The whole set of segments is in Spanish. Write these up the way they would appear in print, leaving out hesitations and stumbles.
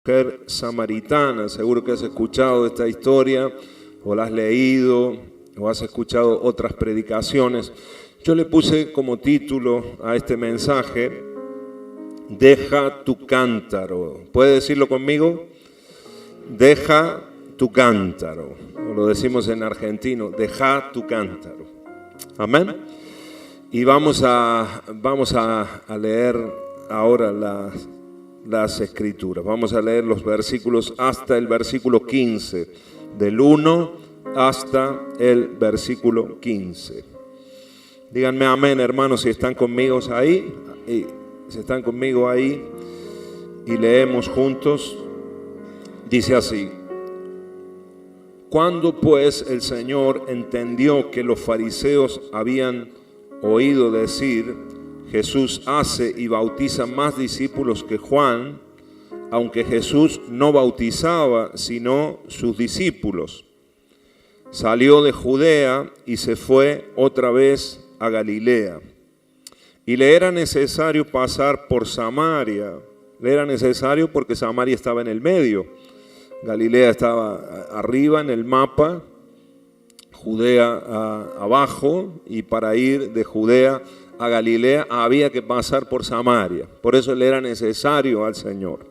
mujer samaritana. Seguro que has escuchado esta historia, o la has leído, o has escuchado otras predicaciones. Yo le puse como título a este mensaje, deja tu cántaro. ¿Puede decirlo conmigo? Deja tu cántaro. O lo decimos en argentino, deja tu cántaro. Amén. Y vamos a leer ahora las escrituras. Vamos a leer los versículos hasta el versículo 15, del 1 hasta el versículo 15. Díganme amén, hermanos, si están conmigo ahí. Si están conmigo ahí y leemos juntos. Dice así: Cuando pues el Señor entendió que los fariseos habían oído decir, Jesús hace y bautiza más discípulos que Juan, aunque Jesús no bautizaba sino sus discípulos, salió de Judea y se fue otra vez a Galilea. Y le era necesario pasar por Samaria. Le era necesario porque Samaria estaba en el medio. Galilea estaba arriba en el mapa, Judea abajo, y para ir de Judea a Galilea había que pasar por Samaria. Por eso le era necesario al Señor.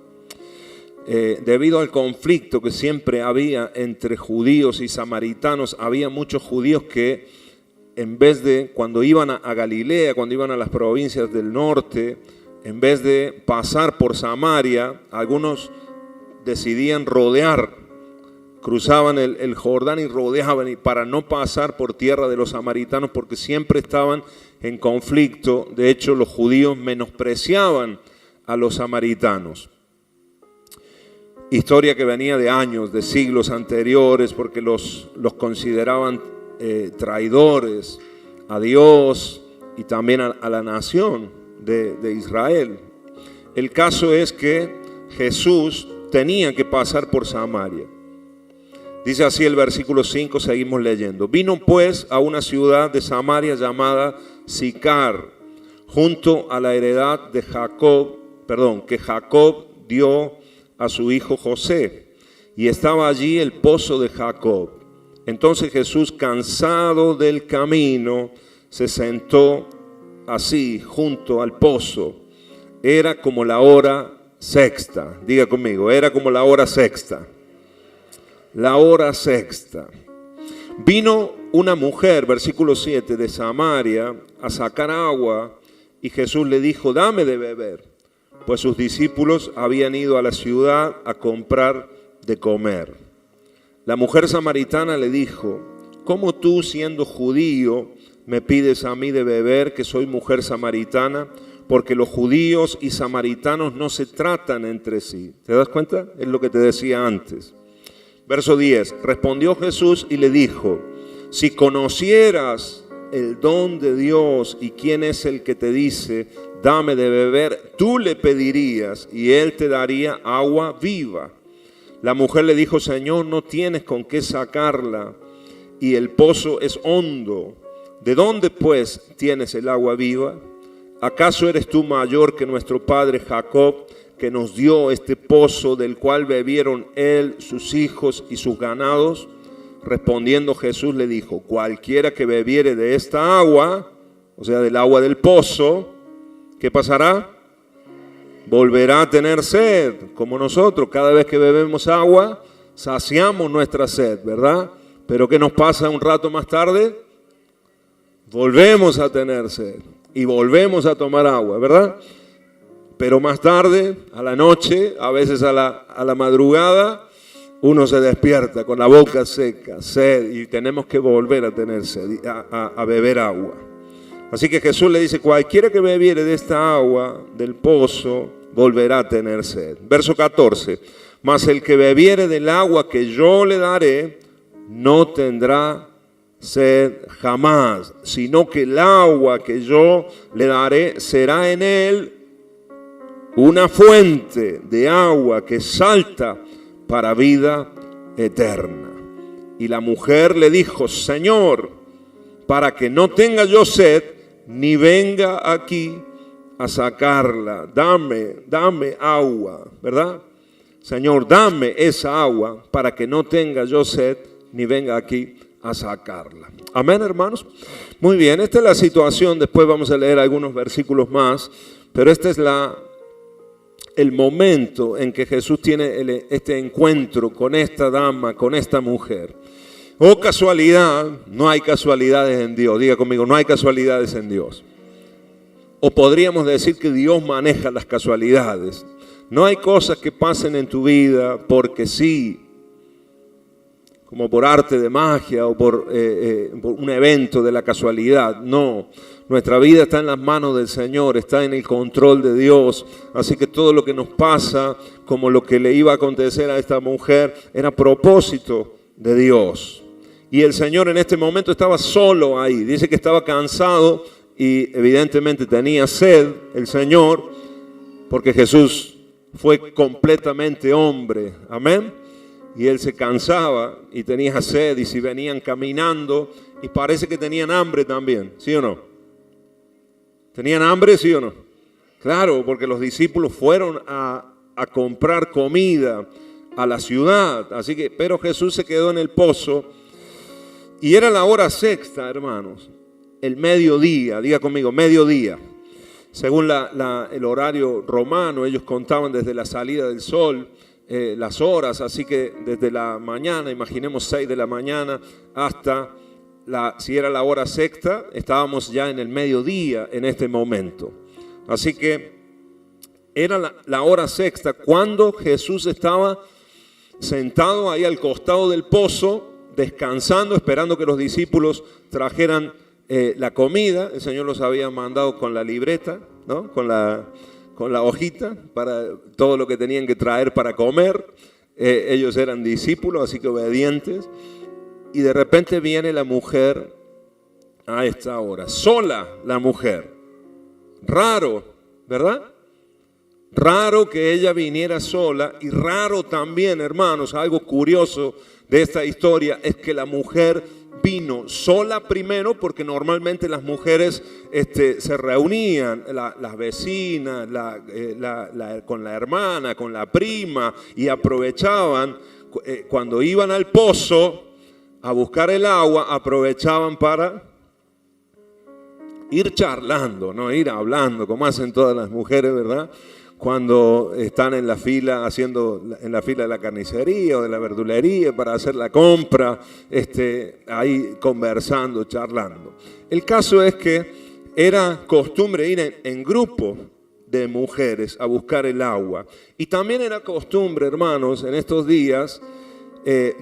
Debido al conflicto que siempre había entre judíos y samaritanos, había muchos judíos que en vez de, cuando iban a Galilea, cuando iban a las provincias del norte, en vez de pasar por Samaria, algunos decidían rodear, cruzaban el Jordán y rodeaban para no pasar por tierra de los samaritanos, porque siempre estaban en conflicto. De hecho, los judíos menospreciaban a los samaritanos. Historia que venía de años, de siglos anteriores, porque los consideraban traidores a Dios y también a la nación de Israel. El caso es que Jesús tenía que pasar por Samaria. Dice así el versículo 5, seguimos leyendo. Vino pues a una ciudad de Samaria llamada Sicar, junto a la heredad de que Jacob dio a su hijo José, y estaba allí el pozo de Jacob. Entonces Jesús, cansado del camino, se sentó así junto al pozo. Era como la hora sexta. Diga conmigo, era como la hora sexta. La hora sexta. Vino una mujer, versículo 7, de Samaria a sacar agua, y Jesús le dijo, dame de beber, pues sus discípulos habían ido a la ciudad a comprar de comer. La mujer samaritana le dijo, ¿cómo tú, siendo judío, me pides a mí de beber, que soy mujer samaritana? Porque los judíos y samaritanos no se tratan entre sí. ¿Te das cuenta? Es lo que te decía antes. Verso 10, respondió Jesús y le dijo, si conocieras el don de Dios y quién es el que te dice, dame de beber, tú le pedirías y él te daría agua viva. La mujer le dijo, Señor, no tienes con qué sacarla y el pozo es hondo. ¿De dónde pues tienes el agua viva? ¿Acaso eres tú mayor que nuestro padre Jacob, que nos dio este pozo del cual bebieron él, sus hijos y sus ganados? Respondiendo Jesús le dijo, cualquiera que bebiere de esta agua, o sea, del agua del pozo, ¿qué pasará? Volverá a tener sed, como nosotros. Cada vez que bebemos agua, saciamos nuestra sed, ¿verdad? Pero ¿qué nos pasa un rato más tarde? Volvemos a tener sed y volvemos a tomar agua, ¿verdad? Pero más tarde, a la noche, a veces a la madrugada, uno se despierta con la boca seca, sed, y tenemos que volver a tener sed, a beber agua. Así que Jesús le dice, cualquiera que bebiere de esta agua del pozo, volverá a tener sed. Verso 14, mas el que bebiere del agua que yo le daré, no tendrá sed jamás, sino que el agua que yo le daré será en él una fuente de agua que salta para vida eterna. Y la mujer le dijo, Señor, para que no tenga yo sed, ni venga aquí a sacarla, dame agua, ¿verdad? Señor, dame esa agua para que no tenga yo sed ni venga aquí a sacarla. Amén, hermanos. Muy bien, esta es la situación. Después vamos a leer algunos versículos más, pero este es el momento en que Jesús tiene este encuentro con esta dama, con esta mujer. Oh casualidad, no hay casualidades en Dios. Diga conmigo, no hay casualidades en Dios. O podríamos decir que Dios maneja las casualidades. No hay cosas que pasen en tu vida porque sí, como por arte de magia o por un evento de la casualidad. No, nuestra vida está en las manos del Señor, está en el control de Dios. Así que todo lo que nos pasa, como lo que le iba a acontecer a esta mujer, era propósito de Dios. Y el Señor en este momento estaba solo ahí. Dice que estaba cansado y evidentemente tenía sed el Señor, porque Jesús fue completamente hombre. Amén. Y él se cansaba y tenía sed, y si venían caminando, y parece que tenían hambre también, ¿sí o no? ¿Tenían hambre, sí o no? Claro, porque los discípulos fueron a comprar comida a la ciudad, así que, pero Jesús se quedó en el pozo, y era la hora sexta, hermanos, el mediodía. Diga conmigo, mediodía. Según el horario romano, ellos contaban desde la salida del sol, las horas, así que desde la mañana, imaginemos 6 de la mañana, hasta si era la hora sexta, estábamos ya en el mediodía en este momento. Así que era la hora sexta cuando Jesús estaba sentado ahí al costado del pozo, descansando, esperando que los discípulos trajeran la comida. El Señor los había mandado con la libreta, ¿no? Con la hojita para todo lo que tenían que traer para comer. Ellos eran discípulos, así que obedientes. Y de repente viene la mujer a esta hora, sola la mujer. Raro, ¿verdad? Raro que ella viniera sola, y raro también, hermanos, algo curioso de esta historia es que la mujer vino sola primero, porque normalmente las mujeres se reunían, las vecinas, con la hermana, con la prima, y aprovechaban cuando iban al pozo a buscar el agua, aprovechaban para ir charlando, no ir hablando, como hacen todas las mujeres, ¿verdad? Cuando están en la fila, en la fila de la carnicería o de la verdulería para hacer la compra, ahí conversando, charlando. El caso es que era costumbre ir en grupo de mujeres a buscar el agua. Y también era costumbre, hermanos, en estos días,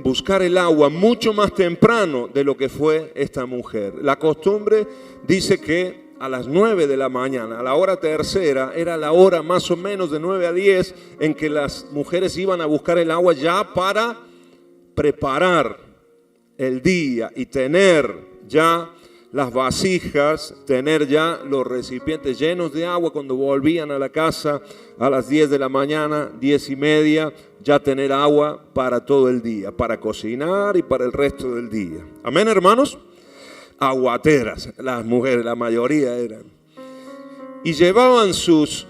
buscar el agua mucho más temprano de lo que fue esta mujer. La costumbre dice que a las 9 de la mañana, a la hora tercera, era la hora más o menos de 9 a 10 en que las mujeres iban a buscar el agua ya para preparar el día y tener ya las vasijas, tener ya los recipientes llenos de agua cuando volvían a la casa a las 10 de la mañana, 10:30, ya tener agua para todo el día, para cocinar y para el resto del día. Amén, hermanos. Aguateras, las mujeres, la mayoría eran. Y llevaban sus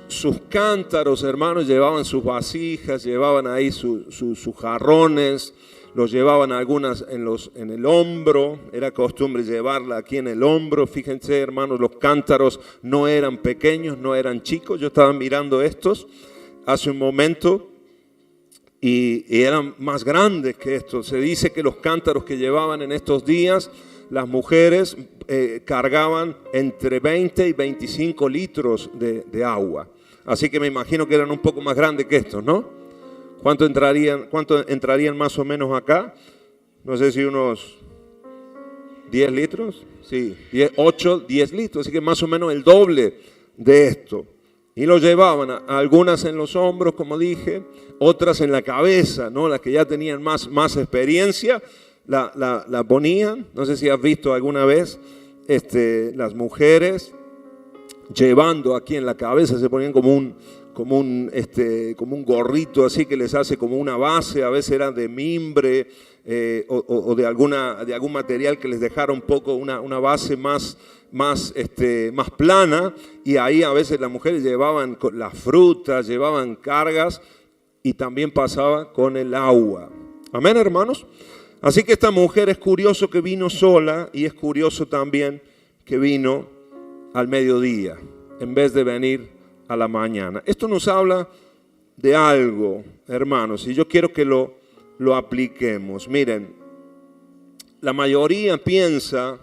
cántaros, hermanos, llevaban sus vasijas, llevaban ahí sus jarrones, los llevaban algunas en el hombro. Era costumbre llevarla aquí en el hombro. Fíjense, hermanos, los cántaros no eran pequeños, no eran chicos. Yo estaba mirando estos hace un momento y eran más grandes que estos. Se dice que los cántaros que llevaban en estos días las mujeres cargaban entre 20 y 25 litros de agua. Así que me imagino que eran un poco más grandes que estos, ¿no? ¿Cuánto entrarían más o menos acá? No sé si unos 10 litros. Sí, 8, 10 litros. Así que más o menos el doble de esto. Y lo llevaban, algunas en los hombros, como dije, otras en la cabeza, ¿no? Las que ya tenían más experiencia. La ponían. No sé si has visto alguna vez las mujeres llevando aquí en la cabeza, se ponían como un gorrito así que les hace como una base, a veces era de mimbre o de algún material que les dejara un poco una base más plana, y ahí a veces las mujeres llevaban las frutas, llevaban cargas. y también pasaba con el agua. Amén, hermanos. Así que esta mujer es curioso que vino sola y es curioso también que vino al mediodía en vez de venir a la mañana. Esto nos habla de algo, hermanos, y yo quiero que lo apliquemos. Miren, la mayoría piensa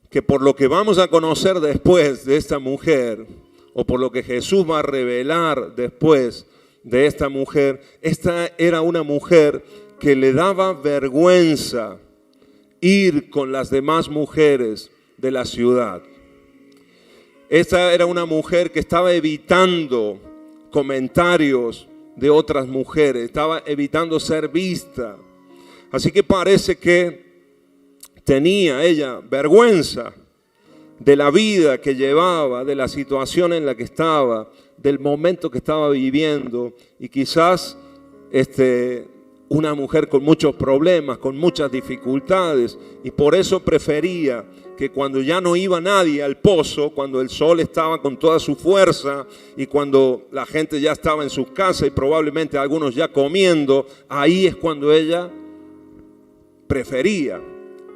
que por lo que vamos a conocer después de esta mujer, o por lo que Jesús va a revelar después de esta mujer, esta era una mujer que le daba vergüenza ir con las demás mujeres de la ciudad. Esta era una mujer que estaba evitando comentarios de otras mujeres, estaba evitando ser vista. Así que parece que tenía ella vergüenza de la vida que llevaba, de la situación en la que estaba, del momento que estaba viviendo, y quizás una mujer con muchos problemas, con muchas dificultades, y por eso prefería que cuando ya no iba nadie al pozo, cuando el sol estaba con toda su fuerza y cuando la gente ya estaba en sus casas y probablemente algunos ya comiendo, ahí es cuando ella prefería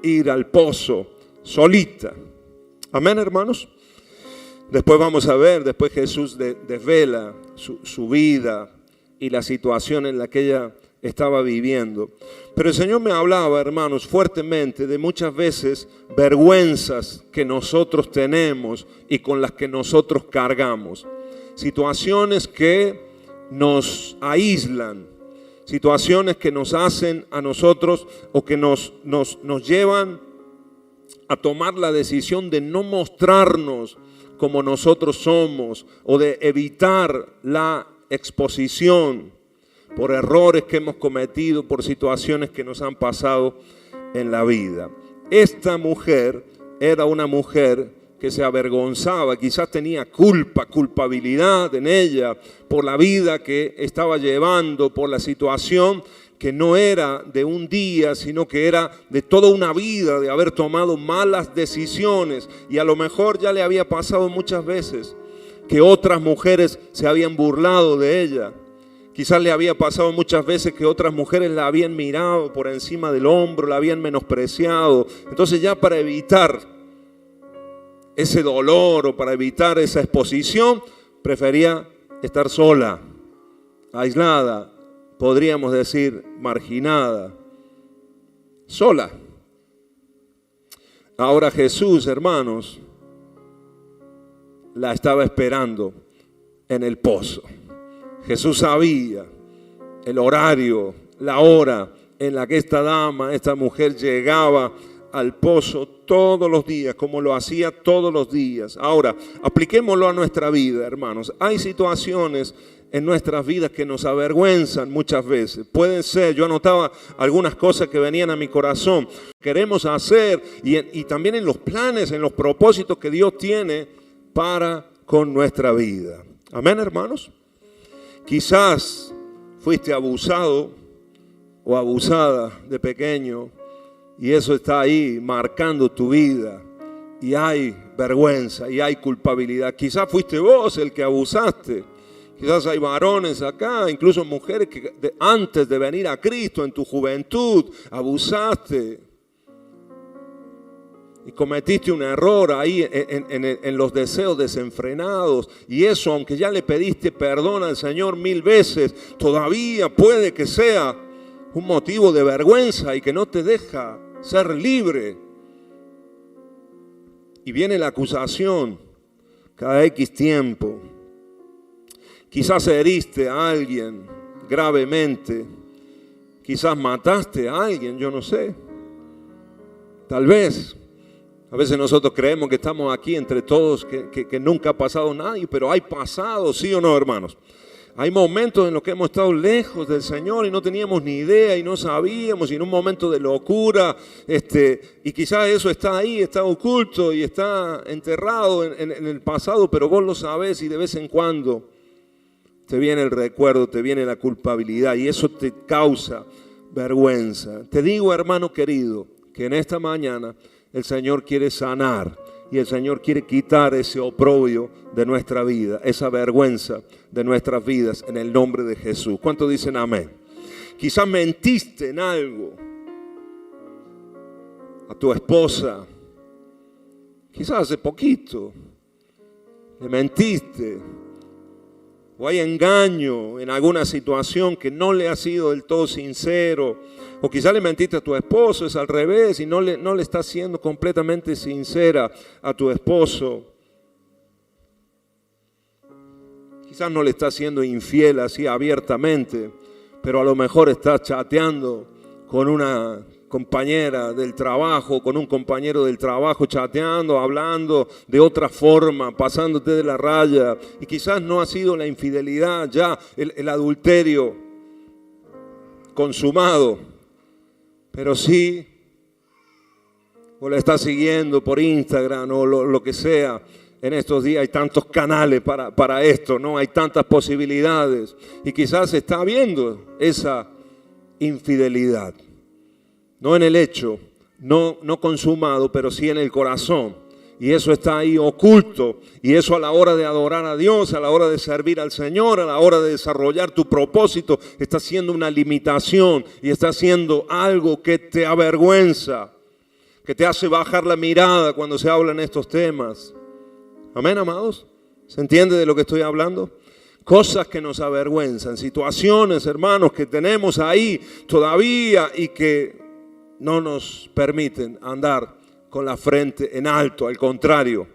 ir al pozo solita. Amén, hermanos. Después vamos a ver, después Jesús desvela su vida y la situación en la que ella estaba viviendo. Pero el Señor me hablaba, hermanos, fuertemente de muchas veces vergüenzas que nosotros tenemos y con las que nosotros cargamos. Situaciones que nos aíslan, situaciones que nos hacen a nosotros o que nos llevan a tomar la decisión de no mostrarnos como nosotros somos o de evitar la exposición por errores que hemos cometido, por situaciones que nos han pasado en la vida. Esta mujer era una mujer que se avergonzaba, quizás tenía culpabilidad en ella por la vida que estaba llevando, por la situación que no era de un día, sino que era de toda una vida, de haber tomado malas decisiones. Y a lo mejor ya le había pasado muchas veces que otras mujeres se habían burlado de ella. Quizás le había pasado muchas veces que otras mujeres la habían mirado por encima del hombro, la habían menospreciado. Entonces ya para evitar ese dolor o para evitar esa exposición, prefería estar sola, aislada, podríamos decir marginada, sola. Ahora Jesús, hermanos, la estaba esperando en el pozo. Jesús sabía el horario, la hora en la que esta mujer llegaba al pozo todos los días, como lo hacía todos los días. Ahora, apliquémoslo a nuestra vida, hermanos. Hay situaciones en nuestras vidas que nos avergüenzan muchas veces. Pueden ser, yo anotaba algunas cosas que venían a mi corazón. Queremos hacer y también en los planes, en los propósitos que Dios tiene para con nuestra vida. Amén, hermanos. Quizás fuiste abusado o abusada de pequeño y eso está ahí marcando tu vida y hay vergüenza y hay culpabilidad. Quizás fuiste vos el que abusaste. Quizás hay varones acá, incluso mujeres que antes de venir a Cristo en tu juventud abusaste y cometiste un error ahí en los deseos desenfrenados. Y eso, aunque ya le pediste perdón al Señor 1000 veces, todavía puede que sea un motivo de vergüenza y que no te deja ser libre. Y viene la acusación cada X tiempo. Quizás heriste a alguien gravemente. Quizás mataste a alguien, yo no sé. Tal vez. A veces nosotros creemos que estamos aquí entre todos, que nunca ha pasado nadie, pero hay pasado, ¿sí o no, hermanos? Hay momentos en los que hemos estado lejos del Señor y no teníamos ni idea y no sabíamos, y en un momento de locura, y quizás eso está ahí, está oculto y está enterrado en el pasado, pero vos lo sabés y de vez en cuando te viene el recuerdo, te viene la culpabilidad y eso te causa vergüenza. Te digo, hermano querido, que en esta mañana el Señor quiere sanar Y el Señor quiere quitar ese oprobio de nuestra vida, esa vergüenza de nuestras vidas en el nombre de Jesús. ¿Cuántos dicen amén? Quizás mentiste en algo a tu esposa, quizás hace poquito le mentiste, o hay engaño en alguna situación que no le ha sido del todo sincero, o quizás le mentiste a tu esposo, es al revés, y no le estás siendo completamente sincera a tu esposo. Quizás no le estás siendo infiel así abiertamente, pero a lo mejor estás chateando con una compañera del trabajo, con un compañero del trabajo, chateando, hablando de otra forma, pasándote de la raya. Y quizás no ha sido la infidelidad ya, el adulterio consumado, pero sí, o la estás siguiendo por Instagram o lo que sea. En estos días hay tantos canales para esto, ¿no? Hay tantas posibilidades. Y quizás se está viendo esa infidelidad. No en el hecho, no consumado, pero sí en el corazón. Y eso está ahí oculto. Y eso a la hora de adorar a Dios, a la hora de servir al Señor, a la hora de desarrollar tu propósito, está siendo una limitación y está siendo algo que te avergüenza, que te hace bajar la mirada cuando se hablan estos temas. Amén, amados. ¿Se entiende de lo que estoy hablando? Cosas que nos avergüenzan, situaciones, hermanos, que tenemos ahí todavía y que no nos permiten andar con la frente en alto, al contrario,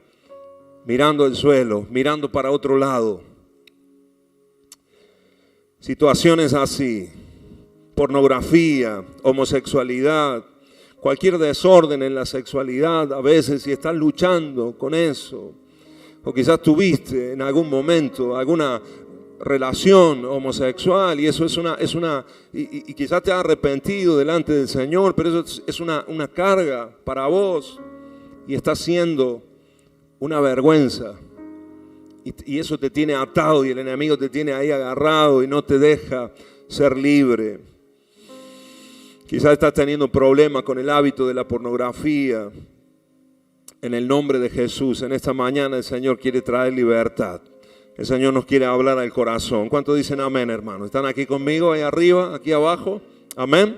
mirando el suelo, mirando para otro lado. Situaciones así, pornografía, homosexualidad, cualquier desorden en la sexualidad, a veces si estás luchando con eso, o quizás tuviste en algún momento alguna relación homosexual y eso y quizás te has arrepentido delante del Señor, pero eso es una carga para vos y está siendo una vergüenza y eso te tiene atado y el enemigo te tiene ahí agarrado y no te deja ser libre. Quizás estás teniendo problemas con el hábito de la pornografía. En el nombre de Jesús, en esta mañana el Señor quiere traer libertad. El Señor nos quiere hablar al corazón. ¿Cuántos dicen amén, hermanos? ¿Están aquí conmigo, ahí arriba, aquí abajo? Amén.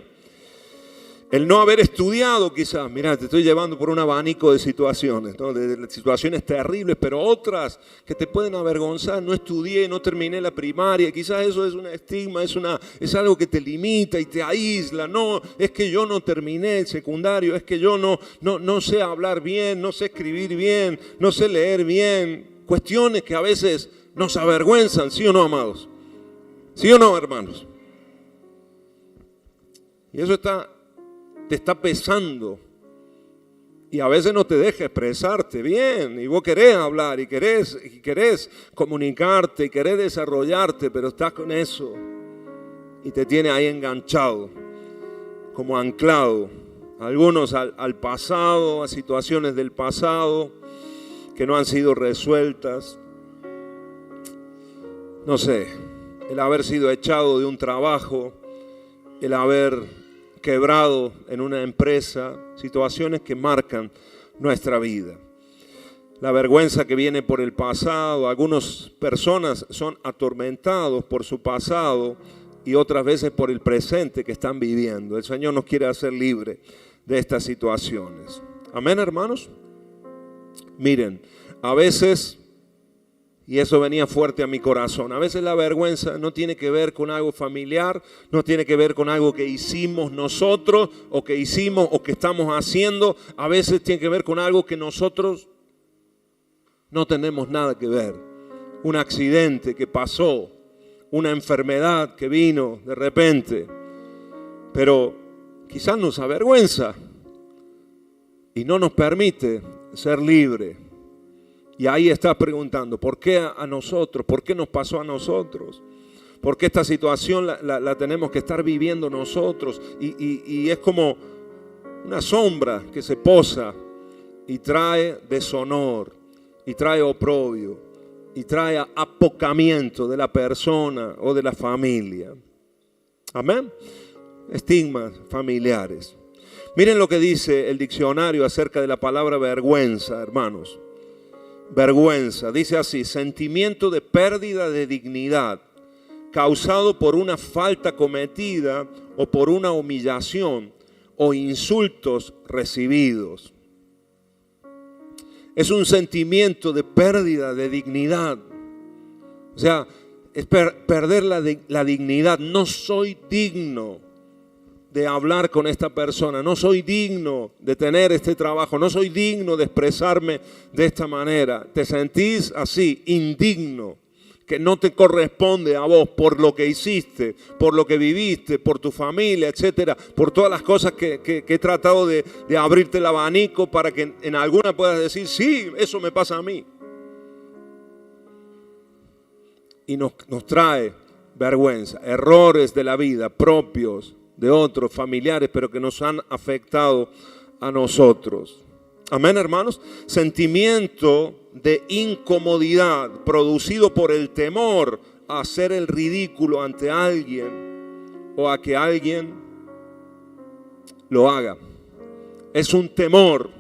El no haber estudiado quizás, mira, te estoy llevando por un abanico de situaciones, ¿no? De situaciones terribles, pero otras que te pueden avergonzar. No estudié, no terminé la primaria, quizás eso es un estigma, es algo que te limita y te aísla. No, es que yo no terminé el secundario, es que yo no sé hablar bien, no sé escribir bien, no sé leer bien. Cuestiones que a veces nos avergüenzan, ¿sí o no, amados? ¿Sí o no, hermanos? Y eso te está pesando y a veces no te deja expresarte bien y vos querés hablar y querés comunicarte y querés desarrollarte, pero estás con eso y te tiene ahí enganchado, como anclado, algunos al pasado, a situaciones del pasado que no han sido resueltas. No sé, el haber sido echado de un trabajo, el haber quebrado en una empresa, situaciones que marcan nuestra vida. La vergüenza que viene por el pasado, algunas personas son atormentados por su pasado y otras veces por el presente que están viviendo. El Señor nos quiere hacer libre de estas situaciones. Amén, hermanos. Miren, a veces, y eso venía fuerte a mi corazón, a veces la vergüenza no tiene que ver con algo familiar, no tiene que ver con algo que hicimos nosotros o que hicimos o que estamos haciendo, a veces tiene que ver con algo que nosotros no tenemos nada que ver. Un accidente que pasó, una enfermedad que vino de repente, pero quizás nos avergüenza y no nos permite ser libres. Y ahí estás preguntando, ¿por qué a nosotros? ¿Por qué nos pasó a nosotros? ¿Por qué esta situación la tenemos que estar viviendo nosotros? Y es como una sombra que se posa y trae deshonor, y trae oprobio, y trae apocamiento de la persona o de la familia. Amén. Estigmas familiares. Miren lo que dice el diccionario acerca de la palabra vergüenza, hermanos. Vergüenza, dice así: sentimiento de pérdida de dignidad causado por una falta cometida o por una humillación o insultos recibidos. Es un sentimiento de pérdida de dignidad. O sea, es perder la dignidad. No soy digno de hablar con esta persona, no soy digno de tener este trabajo, no soy digno de expresarme de esta manera. Te sentís así, indigno, que no te corresponde a vos por lo que hiciste, por lo que viviste, por tu familia, etcétera, por todas las cosas que he tratado de abrirte el abanico para que en alguna puedas decir, sí, eso me pasa a mí. Y nos trae vergüenza, errores de la vida propios de otros familiares, pero que nos han afectado a nosotros. Amén, hermanos. Sentimiento de incomodidad producido por el temor a hacer el ridículo ante alguien o a que alguien lo haga. Es un temor,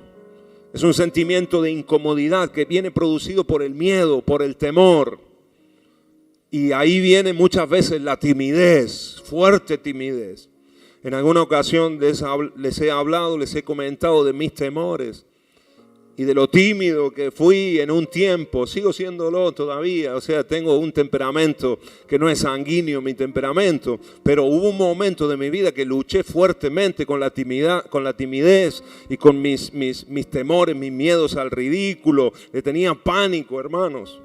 es un sentimiento de incomodidad que viene producido por el miedo, por el temor. Y ahí viene muchas veces la timidez, fuerte timidez. En alguna ocasión les he hablado, les he comentado de mis temores y de lo tímido que fui en un tiempo. Sigo siéndolo todavía, o sea, tengo un temperamento que no es sanguíneo mi temperamento, pero hubo un momento de mi vida que luché fuertemente con la timidez y con mis temores, mis miedos al ridículo. Le tenía pánico, hermanos.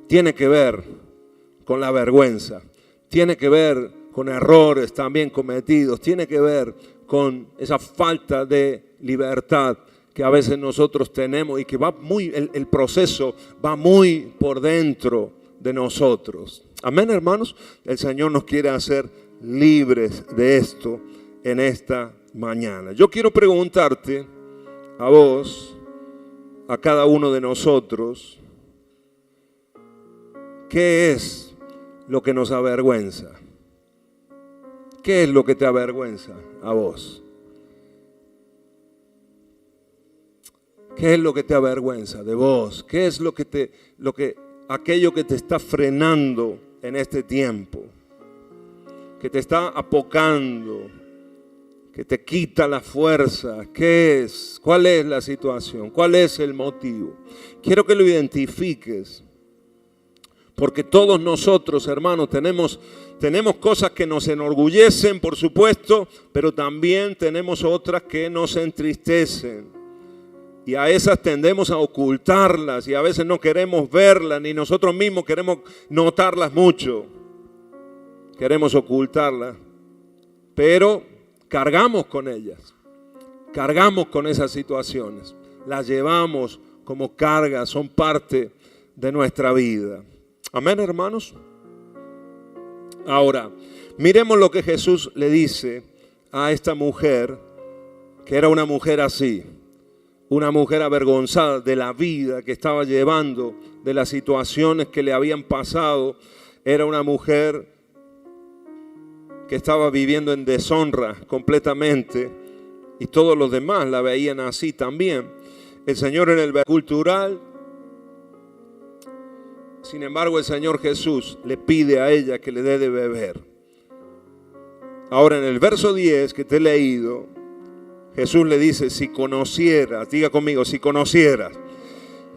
Tiene que ver con la vergüenza, tiene que ver con errores también cometidos, tiene que ver con esa falta de libertad que a veces nosotros tenemos y que va muy, el proceso va muy por dentro de nosotros. Amén, hermanos. El Señor nos quiere hacer libres de esto en esta mañana. Yo quiero preguntarte a vos, a cada uno de nosotros, ¿qué es lo que nos avergüenza? ¿Qué es lo que te avergüenza a vos? ¿Qué es lo que te avergüenza de vos? ¿Qué es aquello que te está frenando en este tiempo? Que te está apocando, que te quita la fuerza. ¿Qué es? ¿Cuál es la situación? ¿Cuál es el motivo? Quiero que lo identifiques. Porque todos nosotros, hermanos, tenemos cosas que nos enorgullecen, por supuesto, pero también tenemos otras que nos entristecen. Y a esas tendemos a ocultarlas y a veces no queremos verlas, ni nosotros mismos queremos notarlas mucho. Queremos ocultarlas, pero cargamos con ellas, cargamos con esas situaciones, las llevamos como carga, son parte de nuestra vida. Amén, hermanos. Ahora, miremos lo que Jesús le dice a esta mujer, que era una mujer así, una mujer avergonzada de la vida que estaba llevando, de las situaciones que le habían pasado. Era una mujer que estaba viviendo en deshonra completamente y todos los demás la veían así también. El Señor en el cultural. Sin embargo, el Señor Jesús le pide a ella que le dé de beber. Ahora, en el verso 10 que te he leído, Jesús le dice, si conocieras, diga conmigo, si conocieras.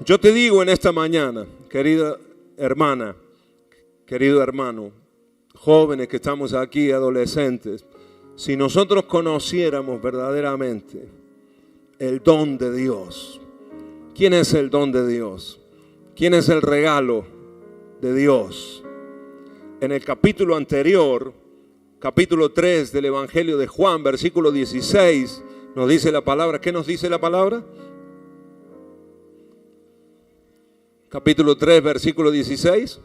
Yo te digo en esta mañana, querida hermana, querido hermano, jóvenes que estamos aquí, adolescentes, si nosotros conociéramos verdaderamente el don de Dios. ¿Quién es el don de Dios? ¿Quién es el regalo de Dios? En el capítulo anterior, capítulo 3 del Evangelio de Juan, versículo 16, nos dice la palabra. ¿Qué nos dice la palabra? Capítulo 3, versículo 16.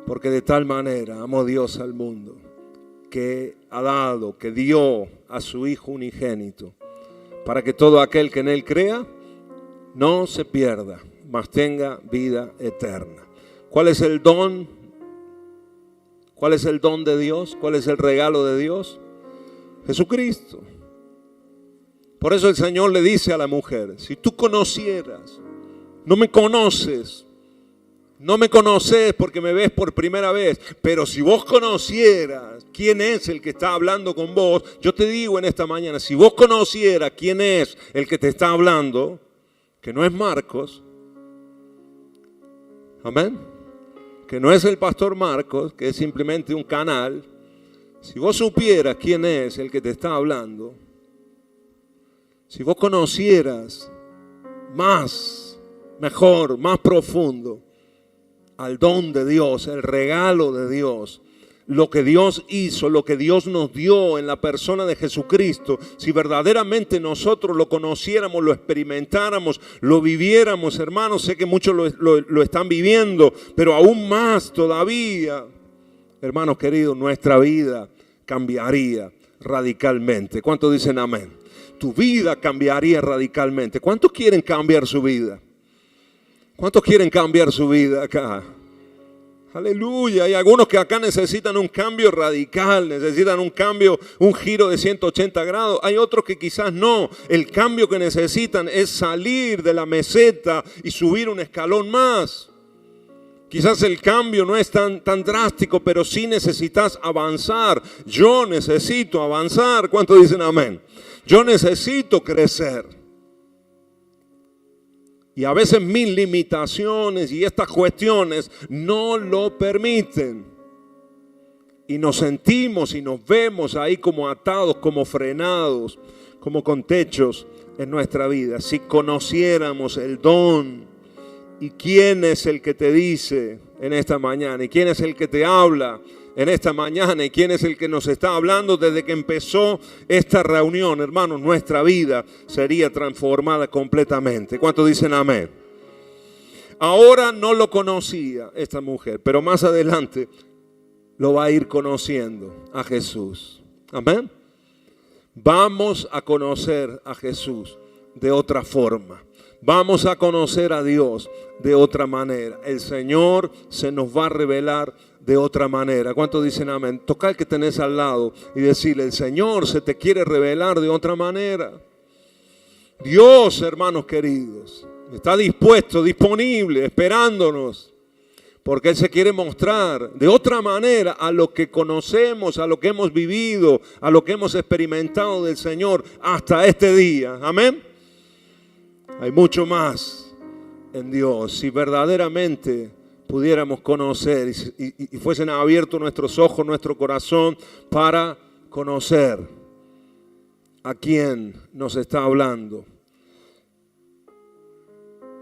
Porque de tal manera amó Dios al mundo, que ha dado, que dio a su Hijo unigénito, para que todo aquel que en Él crea no se pierda, mas tenga vida eterna. ¿Cuál es el don? ¿Cuál es el don de Dios? ¿Cuál es el regalo de Dios? Jesucristo. Por eso el Señor le dice a la mujer, si tú conocieras, no me conoces porque me ves por primera vez, pero si vos conocieras quién es el que está hablando con vos, yo te digo en esta mañana, si vos conocieras quién es el que te está hablando, que no es Marcos, amén, que no es el pastor Marcos, que es simplemente un canal, si vos supieras quién es el que te está hablando, si vos conocieras más, mejor, más profundo al don de Dios, el regalo de Dios, lo que Dios hizo, lo que Dios nos dio en la persona de Jesucristo, si verdaderamente nosotros lo conociéramos, lo experimentáramos, lo viviéramos, hermanos, sé que muchos lo están viviendo, pero aún más todavía, hermanos queridos, nuestra vida cambiaría radicalmente. ¿Cuántos dicen amén? Tu vida cambiaría radicalmente. ¿Cuántos quieren cambiar su vida? ¿Cuántos quieren cambiar su vida acá? Aleluya. Hay algunos que acá necesitan un cambio radical, necesitan un cambio, un giro de 180 grados. Hay otros que quizás no. El cambio que necesitan es salir de la meseta y subir un escalón más. Quizás el cambio no es tan drástico, pero sí necesitas avanzar. Yo necesito avanzar. ¿Cuántos dicen amén? Yo necesito crecer. Y a veces mis limitaciones y estas cuestiones no lo permiten. Y nos sentimos y nos vemos ahí como atados, como frenados, como con techos en nuestra vida. Si conociéramos el don y quién es el que te dice en esta mañana y quién es el que te habla en esta mañana y quién es el que nos está hablando desde que empezó esta reunión, hermanos, nuestra vida sería transformada completamente. ¿Cuántos dicen amén? Ahora no lo conocía esta mujer, pero más adelante lo va a ir conociendo a Jesús. Amén. Vamos a conocer a Jesús de otra forma. Vamos a conocer a Dios de otra manera. El Señor se nos va a revelar de otra manera. ¿Cuántos dicen amén? Toca al que tenés al lado y decirle, el Señor se te quiere revelar de otra manera. Dios, hermanos queridos, está dispuesto, disponible, esperándonos, porque Él se quiere mostrar de otra manera a lo que conocemos, a lo que hemos vivido, a lo que hemos experimentado del Señor hasta este día. Amén. Hay mucho más en Dios. Si verdaderamente pudiéramos conocer y fuesen abiertos nuestros ojos, nuestro corazón para conocer a quién nos está hablando,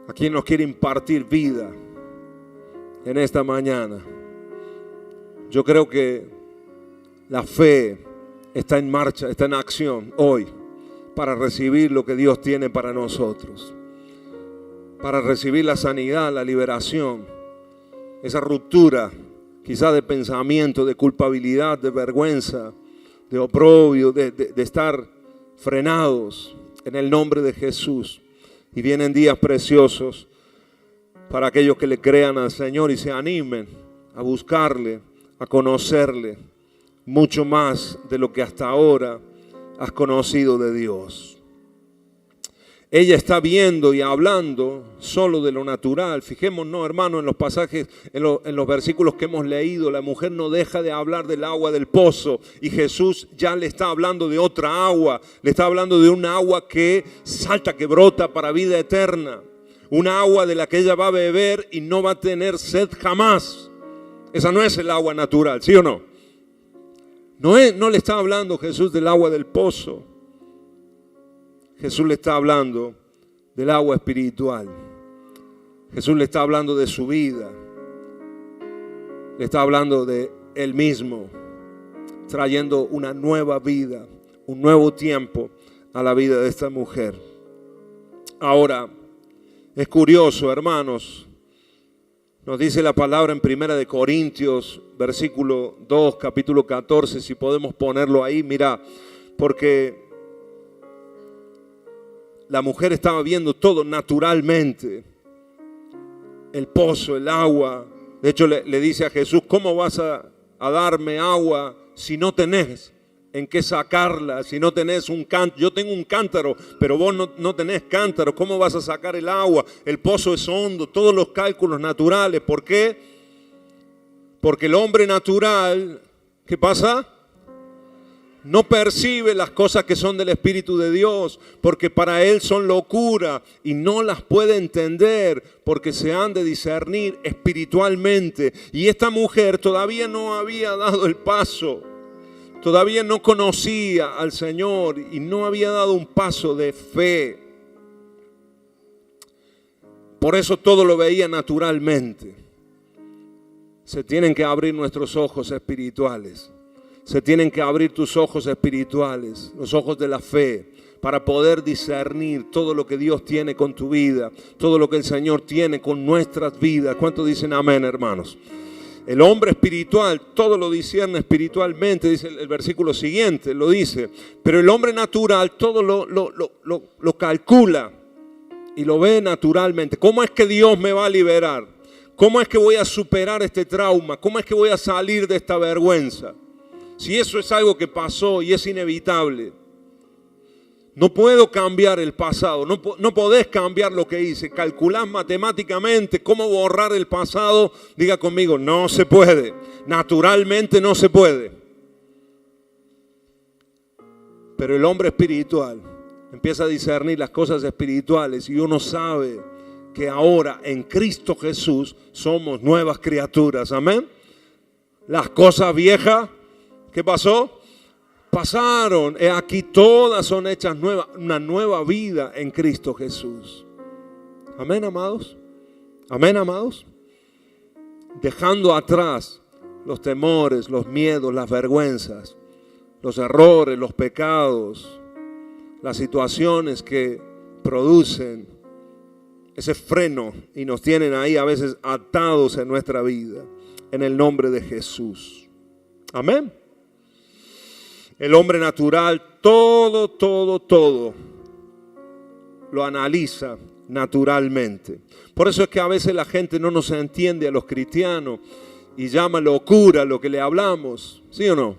a quién nos quiere impartir vida en esta mañana. Yo creo que la fe está en marcha, está en acción hoy para recibir lo que Dios tiene para nosotros, para recibir la sanidad, la liberación, esa ruptura quizás de pensamiento, de culpabilidad, de vergüenza, de oprobio, de estar frenados en el nombre de Jesús. Y vienen días preciosos para aquellos que le crean al Señor y se animen a buscarle, a conocerle mucho más de lo que hasta ahora has conocido de Dios. Ella está viendo y hablando solo de lo natural. Fijémonos, hermano, en los pasajes, en los versículos que hemos leído, la mujer no deja de hablar del agua del pozo y Jesús ya le está hablando de otra agua. Le está hablando de un agua que salta, que brota para vida eterna. Un agua de la que ella va a beber y no va a tener sed jamás. Esa no es el agua natural, ¿sí o no? No le está hablando Jesús del agua del pozo. Jesús le está hablando del agua espiritual. Jesús le está hablando de su vida. Le está hablando de Él mismo, trayendo una nueva vida, un nuevo tiempo a la vida de esta mujer. Ahora, es curioso, hermanos, nos dice la palabra en 1 Corintios, versículo 2, capítulo 14, si podemos ponerlo ahí, mira, porque la mujer estaba viendo todo naturalmente, el pozo, el agua, De hecho, le dice a Jesús, ¿cómo vas a darme agua si no tenés en qué sacarla, si no tenés un cántaro? Yo tengo un cántaro, pero vos no tenés cántaro. ¿Cómo vas a sacar el agua? El pozo es hondo, todos los cálculos naturales. ¿Por qué? Porque el hombre natural, ¿qué pasa? No percibe las cosas que son del Espíritu de Dios, porque para él son locura y no las puede entender, porque se han de discernir espiritualmente. Y esta mujer todavía no había dado el paso, todavía no conocía al Señor y no había dado un paso de fe. Por eso todo lo veía naturalmente. Se tienen que abrir nuestros ojos espirituales. Se tienen que abrir tus ojos espirituales, los ojos de la fe, para poder discernir todo lo que Dios tiene con tu vida, todo lo que el Señor tiene con nuestras vidas. ¿Cuántos dicen amén, hermanos? El hombre espiritual todo lo discierne espiritualmente, dice el versículo siguiente, lo dice. Pero el hombre natural todo lo calcula y lo ve naturalmente. ¿Cómo es que Dios me va a liberar? ¿Cómo es que voy a superar este trauma? ¿Cómo es que voy a salir de esta vergüenza? Si eso es algo que pasó y es inevitable, no puedo cambiar el pasado, no podés cambiar lo que hice. Calculás matemáticamente cómo borrar el pasado. Diga conmigo, no se puede. Naturalmente no se puede. Pero el hombre espiritual empieza a discernir las cosas espirituales y uno sabe que ahora en Cristo Jesús somos nuevas criaturas. Amén. Las cosas viejas, ¿qué pasó? Pasaron. Aquí todas son hechas nuevas. Una nueva vida en Cristo Jesús. Amén, amados. Amén, amados. Dejando atrás los temores, los miedos, las vergüenzas, los errores, los pecados, las situaciones que producen ese freno y nos tienen ahí a veces atados en nuestra vida. En el nombre de Jesús. Amén. El hombre natural todo lo analiza naturalmente. Por eso es que a veces la gente no nos entiende a los cristianos y llama locura lo que le hablamos. ¿Sí o no?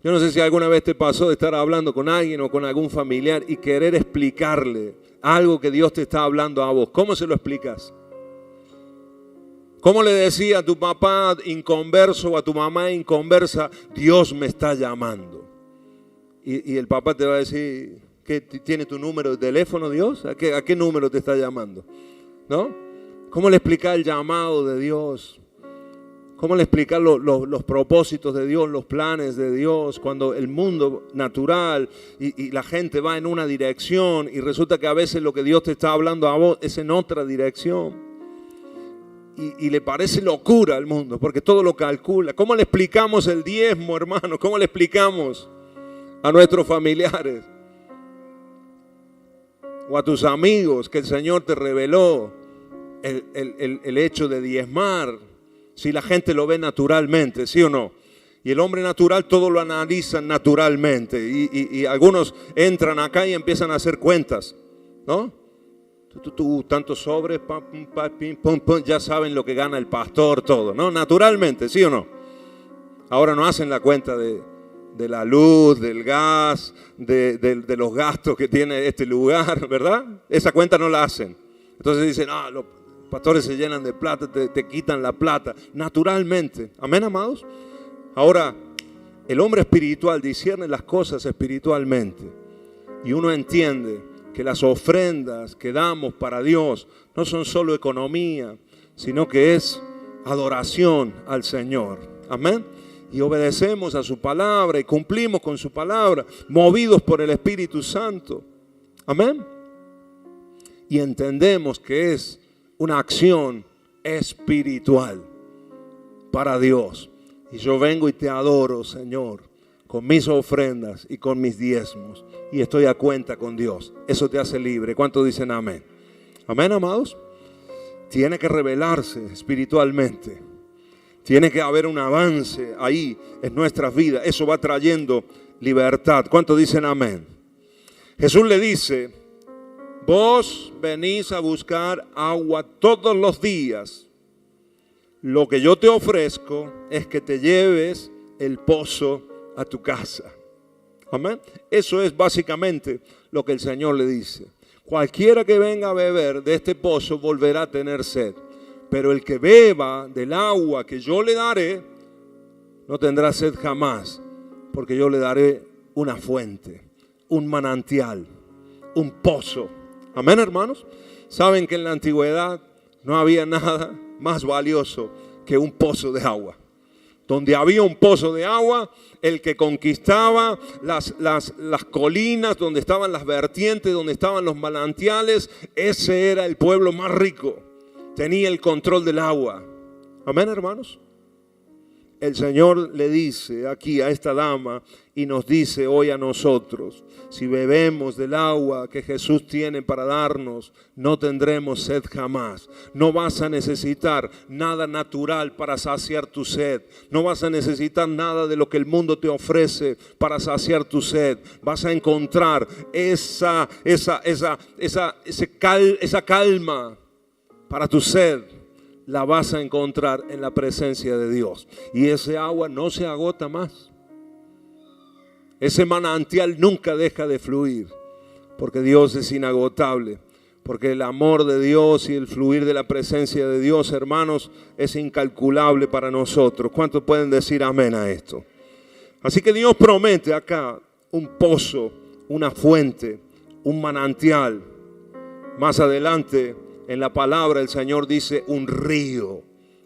Yo no sé si alguna vez te pasó de estar hablando con alguien o con algún familiar y querer explicarle algo que Dios te está hablando a vos. ¿Cómo se lo explicas? ¿Cómo le decía a tu papá inconverso o a tu mamá inconversa, Dios me está llamando? Y el papá te va a decir, ¿qué tiene tu número de teléfono Dios? ¿A qué número te está llamando? ¿No? ¿Cómo le explicas el llamado de Dios? ¿Cómo le explicas los propósitos de Dios, los planes de Dios, cuando el mundo natural y la gente va en una dirección y resulta que a veces lo que Dios te está hablando a vos es en otra dirección? Y le parece locura al mundo, porque todo lo calcula. ¿Cómo le explicamos el diezmo, hermano? ¿Cómo le explicamos a nuestros familiares? O a tus amigos que el Señor te reveló el hecho de diezmar, si la gente lo ve naturalmente, ¿sí o no? Y el hombre natural todo lo analiza naturalmente. Y algunos entran acá y empiezan a hacer cuentas, ¿no? Tantos sobres, ya saben lo que gana el pastor, todo, ¿no? Naturalmente, ¿sí o no? Ahora no hacen la cuenta de la luz, del gas, de los gastos que tiene este lugar, ¿verdad? Esa cuenta no la hacen. Entonces dicen, los pastores se llenan de plata, te quitan la plata. Naturalmente. Amén, amados. Ahora, el hombre espiritual discierne las cosas espiritualmente. Y uno entiende que las ofrendas que damos para Dios no son solo economía, sino que es adoración al Señor. Amén. Y obedecemos a su palabra y cumplimos con su palabra, movidos por el Espíritu Santo. Amén. Y entendemos que es una acción espiritual para Dios. Y yo vengo y te adoro, Señor, con mis ofrendas y con mis diezmos. Y estoy a cuenta con Dios. Eso te hace libre. ¿Cuántos dicen amén? Amén, amados. Tiene que revelarse espiritualmente. Tiene que haber un avance ahí en nuestras vidas. Eso va trayendo libertad. ¿Cuántos dicen amén? Jesús le dice, vos venís a buscar agua todos los días. lo que yo te ofrezco es que te lleves el pozo a tu casa. Amén. Eso es básicamente lo que el Señor le dice. Cualquiera que venga a beber de este pozo volverá a tener sed. Pero el que beba del agua que yo le daré, no tendrá sed jamás. Porque yo le daré una fuente, un manantial, un pozo. Amén, hermanos. Saben que en la antigüedad no había nada más valioso que un pozo de agua. Donde había un pozo de agua, el que conquistaba las colinas, donde estaban las vertientes, donde estaban los manantiales, ese era el pueblo más rico. Tenía el control del agua. Amén, hermanos. El Señor le dice aquí a esta dama y nos dice hoy a nosotros, si bebemos del agua que Jesús tiene para darnos, no tendremos sed jamás. No vas a necesitar nada natural para saciar tu sed. No vas a necesitar nada de lo que el mundo te ofrece para saciar tu sed. Vas a encontrar esa calma para tu sed. La vas a encontrar en la presencia de Dios. Y ese agua no se agota más. Ese manantial nunca deja de fluir. Porque Dios es inagotable. Porque el amor de Dios y el fluir de la presencia de Dios, hermanos, es incalculable para nosotros. ¿Cuántos pueden decir amén a esto? Así que Dios promete acá un pozo, una fuente, un manantial. Más adelante en la palabra el Señor dice un río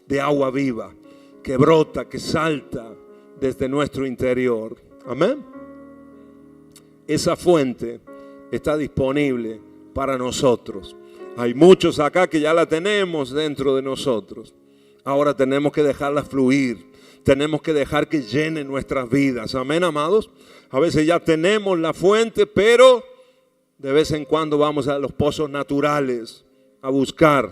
de agua viva que brota, que salta desde nuestro interior. Amén. Esa fuente está disponible para nosotros. Hay muchos acá que ya la tenemos dentro de nosotros. Ahora tenemos que dejarla fluir. Tenemos que dejar que llene nuestras vidas. Amén, amados. A veces ya tenemos la fuente, pero de vez en cuando vamos a los pozos naturales a buscar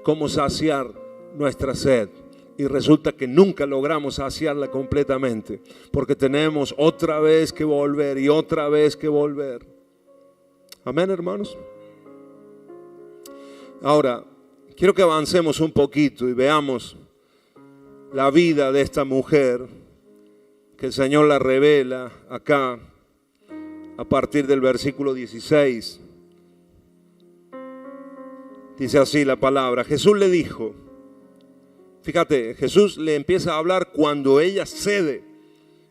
cómo saciar nuestra sed. Y resulta que nunca logramos saciarla completamente. Porque tenemos otra vez que volver y otra vez que volver. Amén, hermanos. Ahora, quiero que avancemos un poquito y veamos la vida de esta mujer que el Señor la revela acá a partir del versículo 16. Dice así la palabra. Jesús le dijo, fíjate, Jesús le empieza a hablar cuando ella cede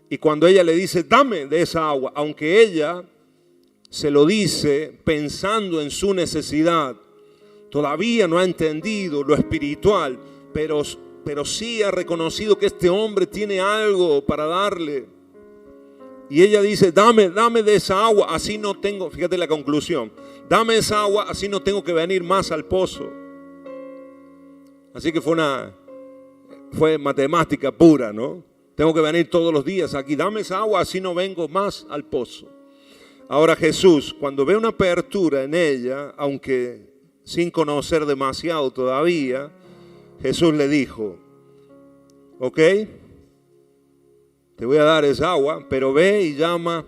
y cuando ella le dice, dame de esa agua, aunque ella se lo dice pensando en su necesidad. Todavía no ha entendido lo espiritual, pero sí ha reconocido que este hombre tiene algo para darle. Y ella dice, dame de esa agua, así no tengo, fíjate la conclusión, dame esa agua, así no tengo que venir más al pozo. Así que fue matemática pura, ¿no? Tengo que venir todos los días aquí, dame esa agua, así no vengo más al pozo. Ahora Jesús, cuando ve una apertura en ella, aunque sin conocer demasiado todavía, Jesús le dijo, ok, te voy a dar esa agua, pero ve y llama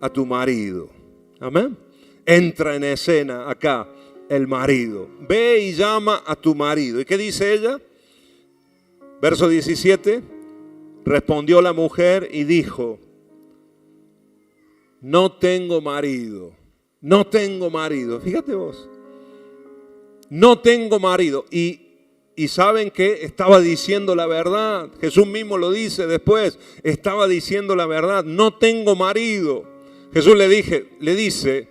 a tu marido. Amén. Entra en escena acá el marido. Ve y llama a tu marido. ¿Y qué dice ella? Verso 17. Respondió la mujer y dijo, no tengo marido. No tengo marido. Fíjate vos. No tengo marido. Y saben que estaba diciendo la verdad. Jesús mismo lo dice después. Estaba diciendo la verdad. No tengo marido. Jesús le dice,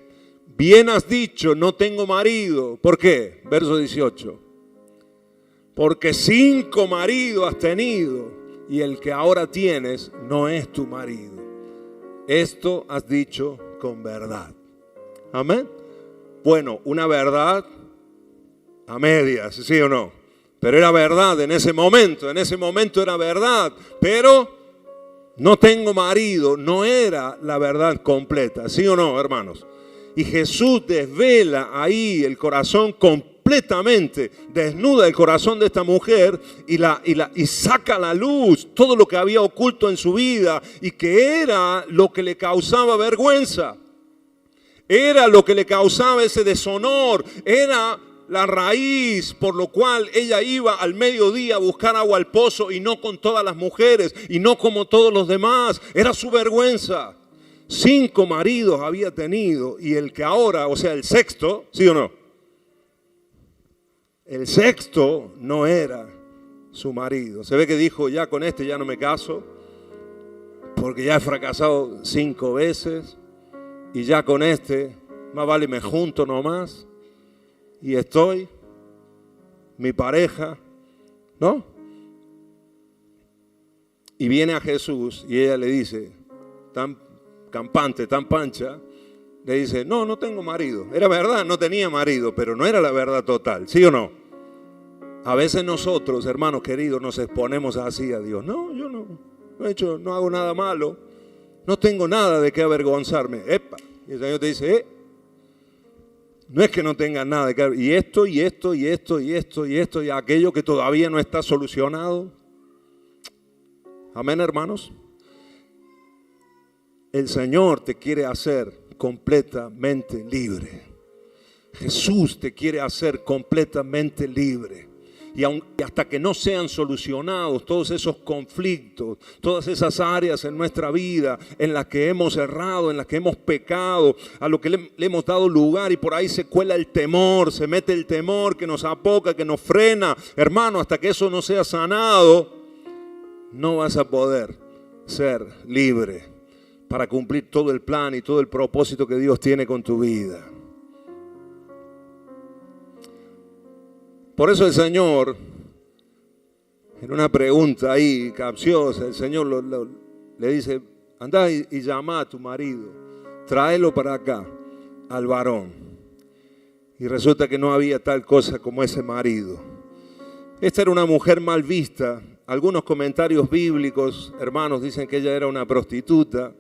bien has dicho, no tengo marido. ¿Por qué? Verso 18. Porque 5 maridos has tenido y el que ahora tienes no es tu marido. Esto has dicho con verdad. Amén. Bueno, una verdad a medias, ¿sí o no? Pero era verdad en ese momento era verdad, pero no tengo marido, no era la verdad completa, ¿sí o no, hermanos? Y Jesús desvela ahí el corazón completamente, desnuda el corazón de esta mujer y saca a la luz todo lo que había oculto en su vida y que era lo que le causaba vergüenza, era lo que le causaba ese deshonor, era la raíz por lo cual ella iba al mediodía a buscar agua al pozo y no con todas las mujeres y no como todos los demás. Era su vergüenza. 5 maridos había tenido y el que ahora, o sea, el sexto, ¿sí o no? El sexto no era su marido. Se ve que dijo, ya con este ya no me caso, porque ya he fracasado 5 veces y ya con este más vale me junto nomás y estoy, mi pareja, ¿no? Y viene a Jesús y ella le dice, tan campante, tan pancha, le dice, no tengo marido. Era verdad, no tenía marido, pero no era la verdad total, ¿sí o no? A veces nosotros, hermanos queridos, nos exponemos así a Dios. No, yo no hago nada malo, no tengo nada de qué avergonzarme. Epa, y el Señor te dice, no es que no tengas nada de qué avergonzarme, y aquello que todavía no está solucionado. Amén, hermanos. El Señor te quiere hacer completamente libre. Jesús te quiere hacer completamente libre. Y hasta que no sean solucionados todos esos conflictos, todas esas áreas en nuestra vida en las que hemos errado, en las que hemos pecado, a lo que le hemos dado lugar, y por ahí se cuela el temor, se mete el temor que nos apoca, que nos frena. Hermano, hasta que eso no sea sanado, no vas a poder ser libre para cumplir todo el plan y todo el propósito que Dios tiene con tu vida. Por eso el Señor, en una pregunta ahí capciosa, el Señor le dice, anda y llama a tu marido, tráelo para acá, al varón. Y resulta que no había tal cosa como ese marido. Esta era una mujer mal vista. Algunos comentarios bíblicos, hermanos, dicen que ella era una prostituta.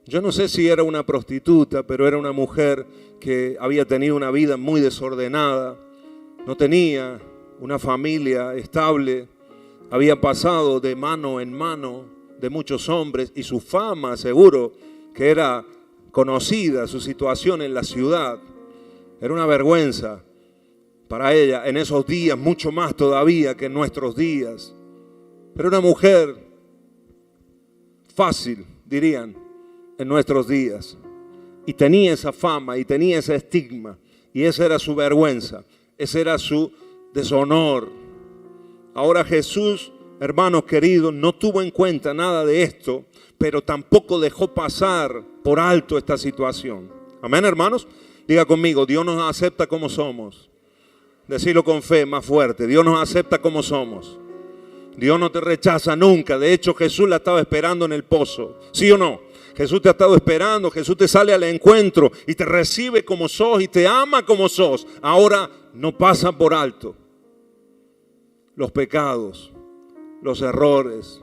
Yo no sé si era una prostituta, pero era una mujer que había tenido una vida muy desordenada. No tenía una familia estable, había pasado de mano en mano de muchos hombres y su fama, seguro que era conocida, su situación en la ciudad. Era una vergüenza para ella en esos días, mucho más todavía que en nuestros días. Pero una mujer fácil, dirían, en nuestros días. Y tenía esa fama y tenía ese estigma y esa era su vergüenza. Ese era su deshonor. Ahora Jesús, hermanos queridos, no tuvo en cuenta nada de esto, pero tampoco dejó pasar por alto esta situación. Amén, hermanos. Diga conmigo, Dios nos acepta como somos. Decirlo con fe más fuerte. Dios nos acepta como somos. Dios no te rechaza nunca. De hecho, Jesús la estaba esperando en el pozo. ¿Sí o no? Jesús te ha estado esperando, Jesús te sale al encuentro y te recibe como sos y te ama como sos. Ahora no pasa por alto los pecados, los errores,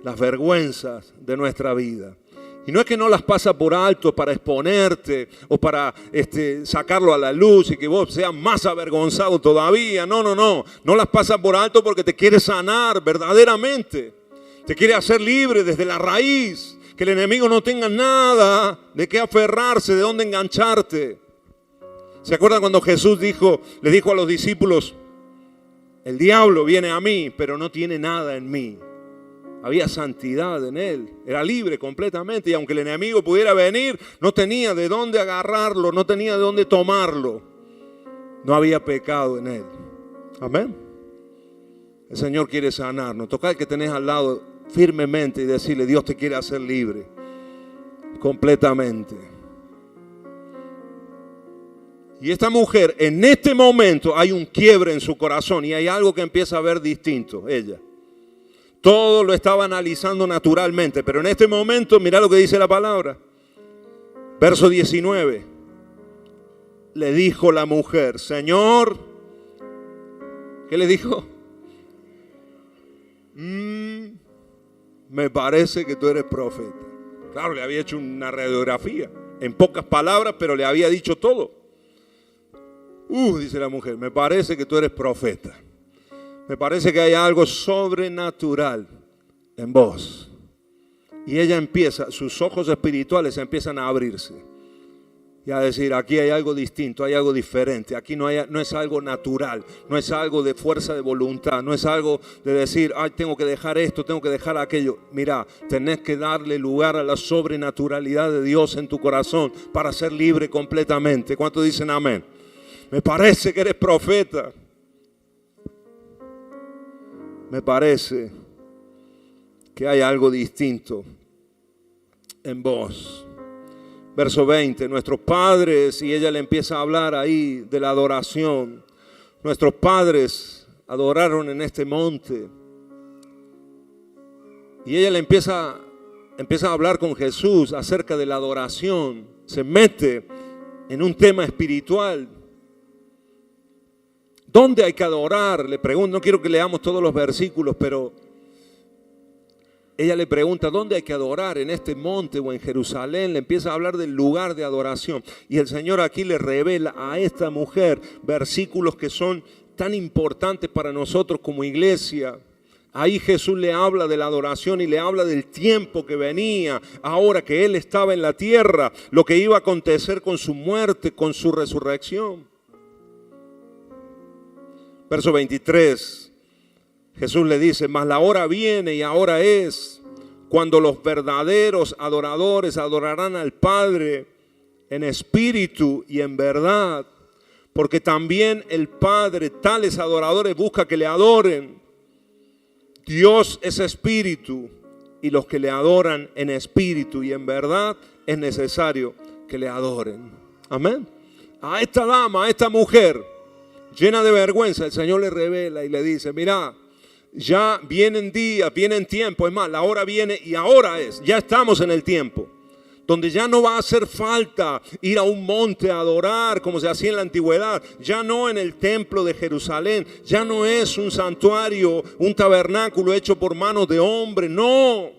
las vergüenzas de nuestra vida. Y no es que no las pasa por alto para exponerte o para sacarlo a la luz y que vos seas más avergonzado todavía. No las pasa por alto porque te quiere sanar verdaderamente. Te quiere hacer libre desde la raíz, que el enemigo no tenga nada de qué aferrarse, de dónde engancharte. ¿Se acuerdan cuando Jesús le dijo a los discípulos, el diablo viene a mí, pero no tiene nada en mí? Había santidad en él, era libre completamente y aunque el enemigo pudiera venir, no tenía de dónde agarrarlo, no tenía de dónde tomarlo. No había pecado en él. Amén. El Señor quiere sanarnos. Toca al que tenés al lado firmemente y decirle, Dios te quiere hacer libre completamente. Y esta mujer, en este momento hay un quiebre en su corazón y hay algo que empieza a ver distinto, ella. Todo lo estaba analizando naturalmente, pero en este momento, mira lo que dice la palabra. Verso 19. Le dijo la mujer, Señor, ¿qué le dijo? Me parece que tú eres profeta. Claro, le había hecho una radiografía, en pocas palabras, pero le había dicho todo. Dice la mujer, me parece que tú eres profeta. Me parece que hay algo sobrenatural en vos. Y ella empieza, sus ojos espirituales empiezan a abrirse. y a decir, aquí hay algo distinto, hay algo diferente. Aquí no es algo natural, no es algo de fuerza de voluntad, no es algo de decir, ay, tengo que dejar esto, tengo que dejar aquello. Mira, tenés que darle lugar a la sobrenaturalidad de Dios en tu corazón para ser libre completamente. ¿Cuántos dicen amén? Me parece que eres profeta. Me parece que hay algo distinto en vos. Verso 20, nuestros padres, y ella le empieza a hablar ahí de la adoración. Nuestros padres adoraron en este monte. Y ella le empieza a hablar con Jesús acerca de la adoración. Se mete en un tema espiritual. ¿Dónde hay que adorar? Le pregunto, no quiero que leamos todos los versículos, pero ella le pregunta, ¿dónde hay que adorar? ¿En este monte o en Jerusalén? Le empieza a hablar del lugar de adoración. Y el Señor aquí le revela a esta mujer versículos que son tan importantes para nosotros como iglesia. Ahí Jesús le habla de la adoración y le habla del tiempo que venía, ahora que Él estaba en la tierra, lo que iba a acontecer con su muerte, con su resurrección. Verso 23. Jesús le dice, mas la hora viene y ahora es cuando los verdaderos adoradores adorarán al Padre en espíritu y en verdad, porque también el Padre tales adoradores busca que le adoren. Dios es espíritu y los que le adoran en espíritu y en verdad es necesario que le adoren. Amén. A esta dama, a esta mujer llena de vergüenza, el Señor le revela y le dice, mira, ya vienen días, vienen tiempos, es más, la hora viene y ahora es, ya estamos en el tiempo, donde ya no va a hacer falta ir a un monte a adorar como se hacía en la antigüedad, ya no en el templo de Jerusalén, ya no es un santuario, un tabernáculo hecho por manos de hombre, no.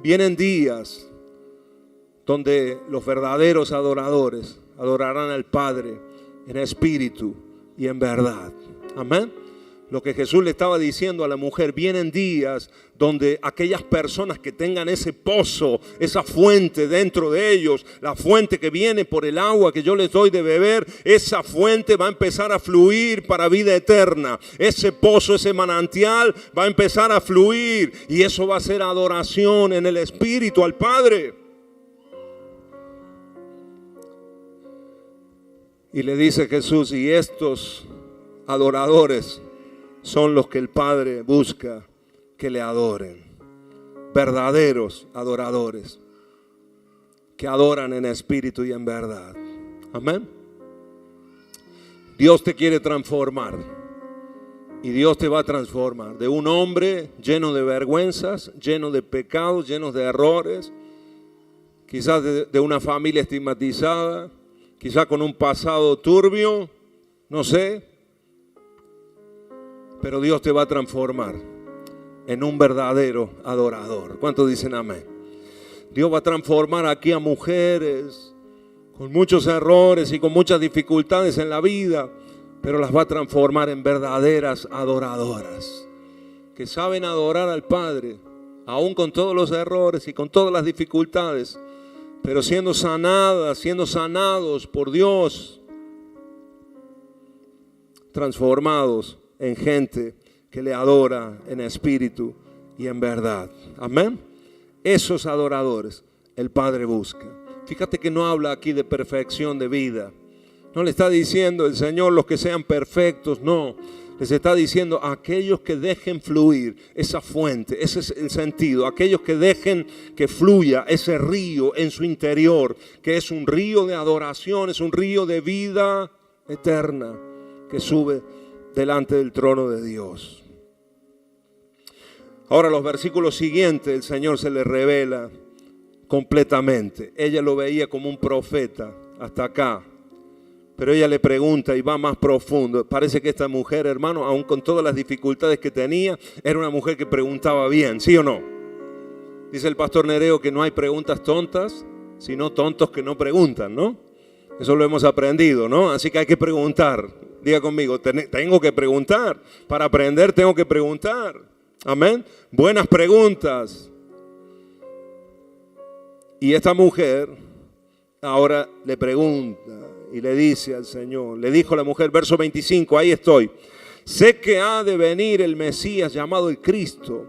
Vienen días donde los verdaderos adoradores adorarán al Padre en espíritu y en verdad. Amén. Lo que Jesús le estaba diciendo a la mujer, vienen días donde aquellas personas que tengan ese pozo, esa fuente dentro de ellos, la fuente que viene por el agua que yo les doy de beber, esa fuente va a empezar a fluir para vida eterna. Ese pozo, ese manantial va a empezar a fluir y eso va a ser adoración en el espíritu al Padre. Y le dice Jesús, y estos adoradores son los que el Padre busca que le adoren. Verdaderos adoradores que adoran en espíritu y en verdad. Amén. Dios te quiere transformar y Dios te va a transformar de un hombre lleno de vergüenzas, lleno de pecados, lleno de errores, quizás de una familia estigmatizada, quizás con un pasado turbio, no sé. Pero Dios te va a transformar en un verdadero adorador. ¿Cuántos dicen amén? Dios va a transformar aquí a mujeres con muchos errores y con muchas dificultades en la vida, pero las va a transformar en verdaderas adoradoras, que saben adorar al Padre, aún con todos los errores y con todas las dificultades, pero siendo sanadas, siendo sanados por Dios, transformados en gente que le adora en espíritu y en verdad. Amén. Esos adoradores el Padre busca. Fíjate que no habla aquí de perfección de vida. No le está diciendo el Señor los que sean perfectos, no. Les está diciendo a aquellos que dejen fluir esa fuente, ese es el sentido. Aquellos que dejen que fluya ese río en su interior, que es un río de adoración, es un río de vida eterna que sube delante del trono de Dios. Ahora los versículos siguientes el Señor se le revela completamente. Ella lo veía como un profeta hasta acá, pero ella le pregunta y va más profundo. Parece que esta mujer, hermano, aun con todas las dificultades que tenía, era una mujer que preguntaba bien, ¿sí o no? Dice el pastor Nereo que no hay preguntas tontas, sino tontos que no preguntan, ¿no? Eso lo hemos aprendido, ¿no? Así que hay que preguntar. Diga conmigo, tengo que preguntar. Para aprender tengo que preguntar. Amén. Buenas preguntas. Y esta mujer ahora le pregunta y le dice al Señor, le dijo la mujer, verso 25, ahí estoy. Sé que ha de venir el Mesías llamado el Cristo.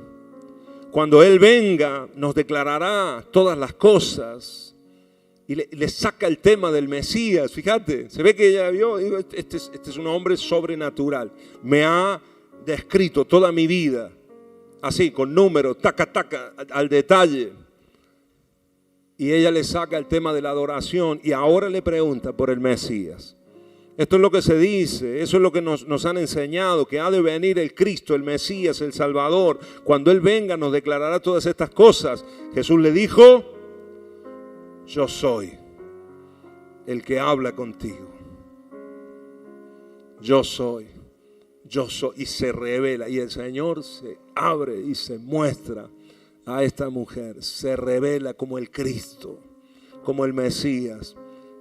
Cuando Él venga, nos declarará todas las cosas. Y le saca el tema del Mesías. Fíjate, se ve que ella vio, este es un hombre sobrenatural. Me ha descrito toda mi vida, así, con números, taca, taca, al detalle. Y ella le saca el tema de la adoración y ahora le pregunta por el Mesías. Esto es lo que se dice, eso es lo que nos han enseñado, que ha de venir el Cristo, el Mesías, el Salvador. Cuando Él venga nos declarará todas estas cosas. Jesús le dijo, yo soy el que habla contigo. Yo soy. Y se revela. Y el Señor se abre y se muestra a esta mujer. Se revela como el Cristo, como el Mesías,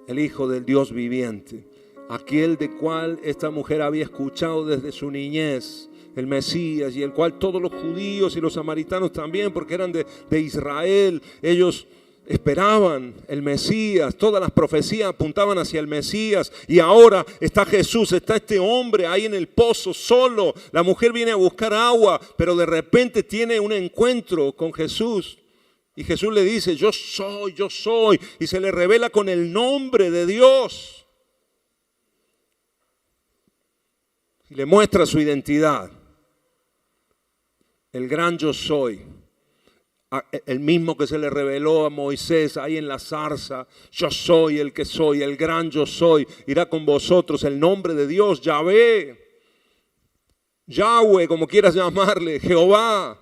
el Hijo del Dios viviente. Aquel de cual esta mujer había escuchado desde su niñez, el Mesías, y el cual todos los judíos y los samaritanos también, porque eran de Israel, ellos esperaban el Mesías, todas las profecías apuntaban hacia el Mesías, y ahora está Jesús, está este hombre ahí en el pozo solo, la mujer viene a buscar agua, pero de repente tiene un encuentro con Jesús, y Jesús le dice, yo soy, y se le revela con el nombre de Dios. Y le muestra su identidad. El gran yo soy. El mismo que se le reveló a Moisés ahí en la zarza. Yo soy el que soy, el gran yo soy. Irá con vosotros el nombre de Dios, Yahvé. Yahweh, como quieras llamarle, Jehová.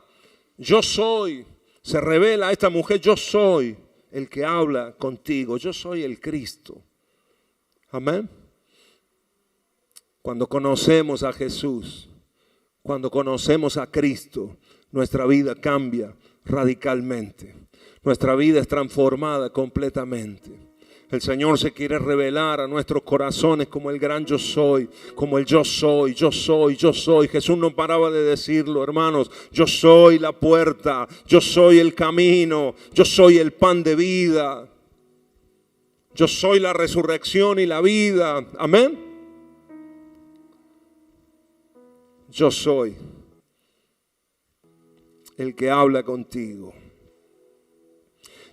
Yo soy. Se revela a esta mujer, yo soy el que habla contigo. Yo soy el Cristo. Amén. Cuando conocemos a Jesús, cuando conocemos a Cristo, nuestra vida cambia radicalmente. Nuestra vida es transformada completamente. El Señor se quiere revelar a nuestros corazones como el gran yo soy, como el yo soy, yo soy, yo soy. Jesús no paraba de decirlo, hermanos. Yo soy la puerta, yo soy el camino, yo soy el pan de vida. Yo soy la resurrección y la vida. Amén. Yo soy el que habla contigo.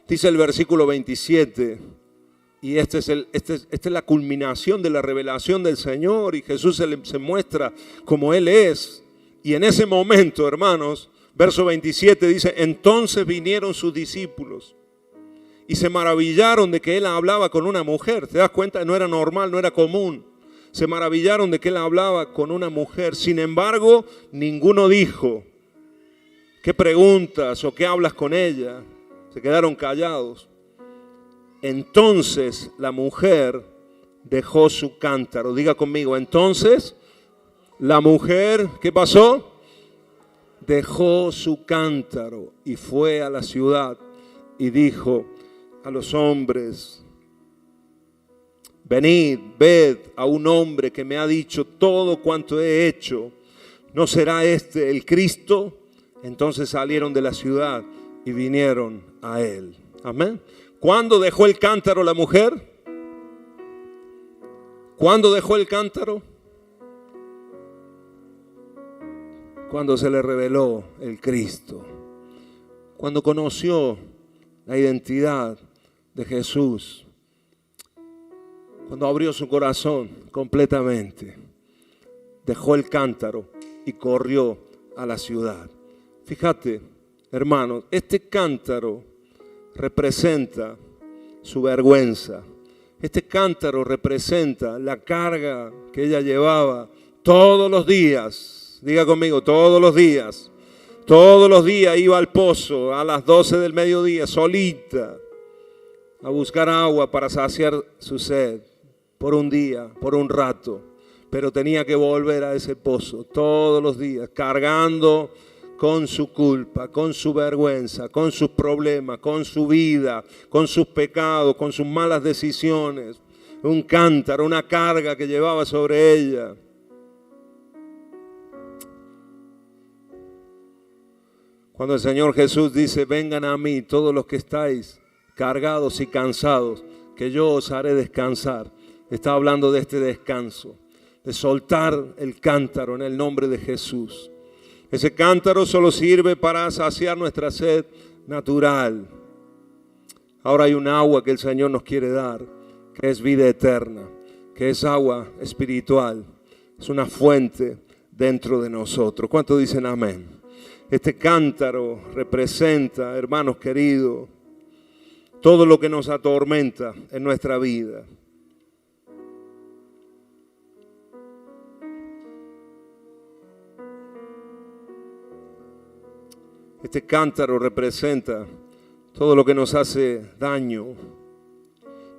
Dice el versículo 27, y esta es la culminación de la revelación del Señor, y Jesús se muestra como Él es. Y en ese momento, hermanos, verso 27 dice, entonces vinieron sus discípulos y se maravillaron de que Él hablaba con una mujer. ¿Te das cuenta? No era normal, no era común. Se maravillaron de que Él hablaba con una mujer. Sin embargo, ninguno dijo, ¿qué preguntas o qué hablas con ella? Se quedaron callados. Entonces la mujer dejó su cántaro. Diga conmigo, entonces la mujer, ¿qué pasó? Dejó su cántaro y fue a la ciudad y dijo a los hombres, venid, ved a un hombre que me ha dicho todo cuanto he hecho. ¿No será este el Cristo? Entonces salieron de la ciudad y vinieron a Él. Amén. ¿Cuándo dejó el cántaro la mujer? ¿Cuándo dejó el cántaro? Cuando se le reveló el Cristo. Cuando conoció la identidad de Jesús. Cuando abrió su corazón completamente, dejó el cántaro y corrió a la ciudad. Fíjate, hermanos, este cántaro representa su vergüenza. Este cántaro representa la carga que ella llevaba todos los días. Diga conmigo, todos los días. Todos los días iba al pozo a las 12 del mediodía, solita, a buscar agua para saciar su sed. Por un día, por un rato, pero tenía que volver a ese pozo todos los días, cargando con su culpa, con su vergüenza, con sus problemas, con su vida, con sus pecados, con sus malas decisiones. Un cántaro, una carga que llevaba sobre ella. Cuando el Señor Jesús dice, vengan a mí todos los que estáis cargados y cansados, que yo os haré descansar. Está hablando de este descanso, de soltar el cántaro en el nombre de Jesús. Ese cántaro solo sirve para saciar nuestra sed natural. Ahora hay un agua que el Señor nos quiere dar, que es vida eterna, que es agua espiritual. Es una fuente dentro de nosotros. ¿Cuántos dicen amén? Este cántaro representa, hermanos queridos, todo lo que nos atormenta en nuestra vida. Este cántaro representa todo lo que nos hace daño,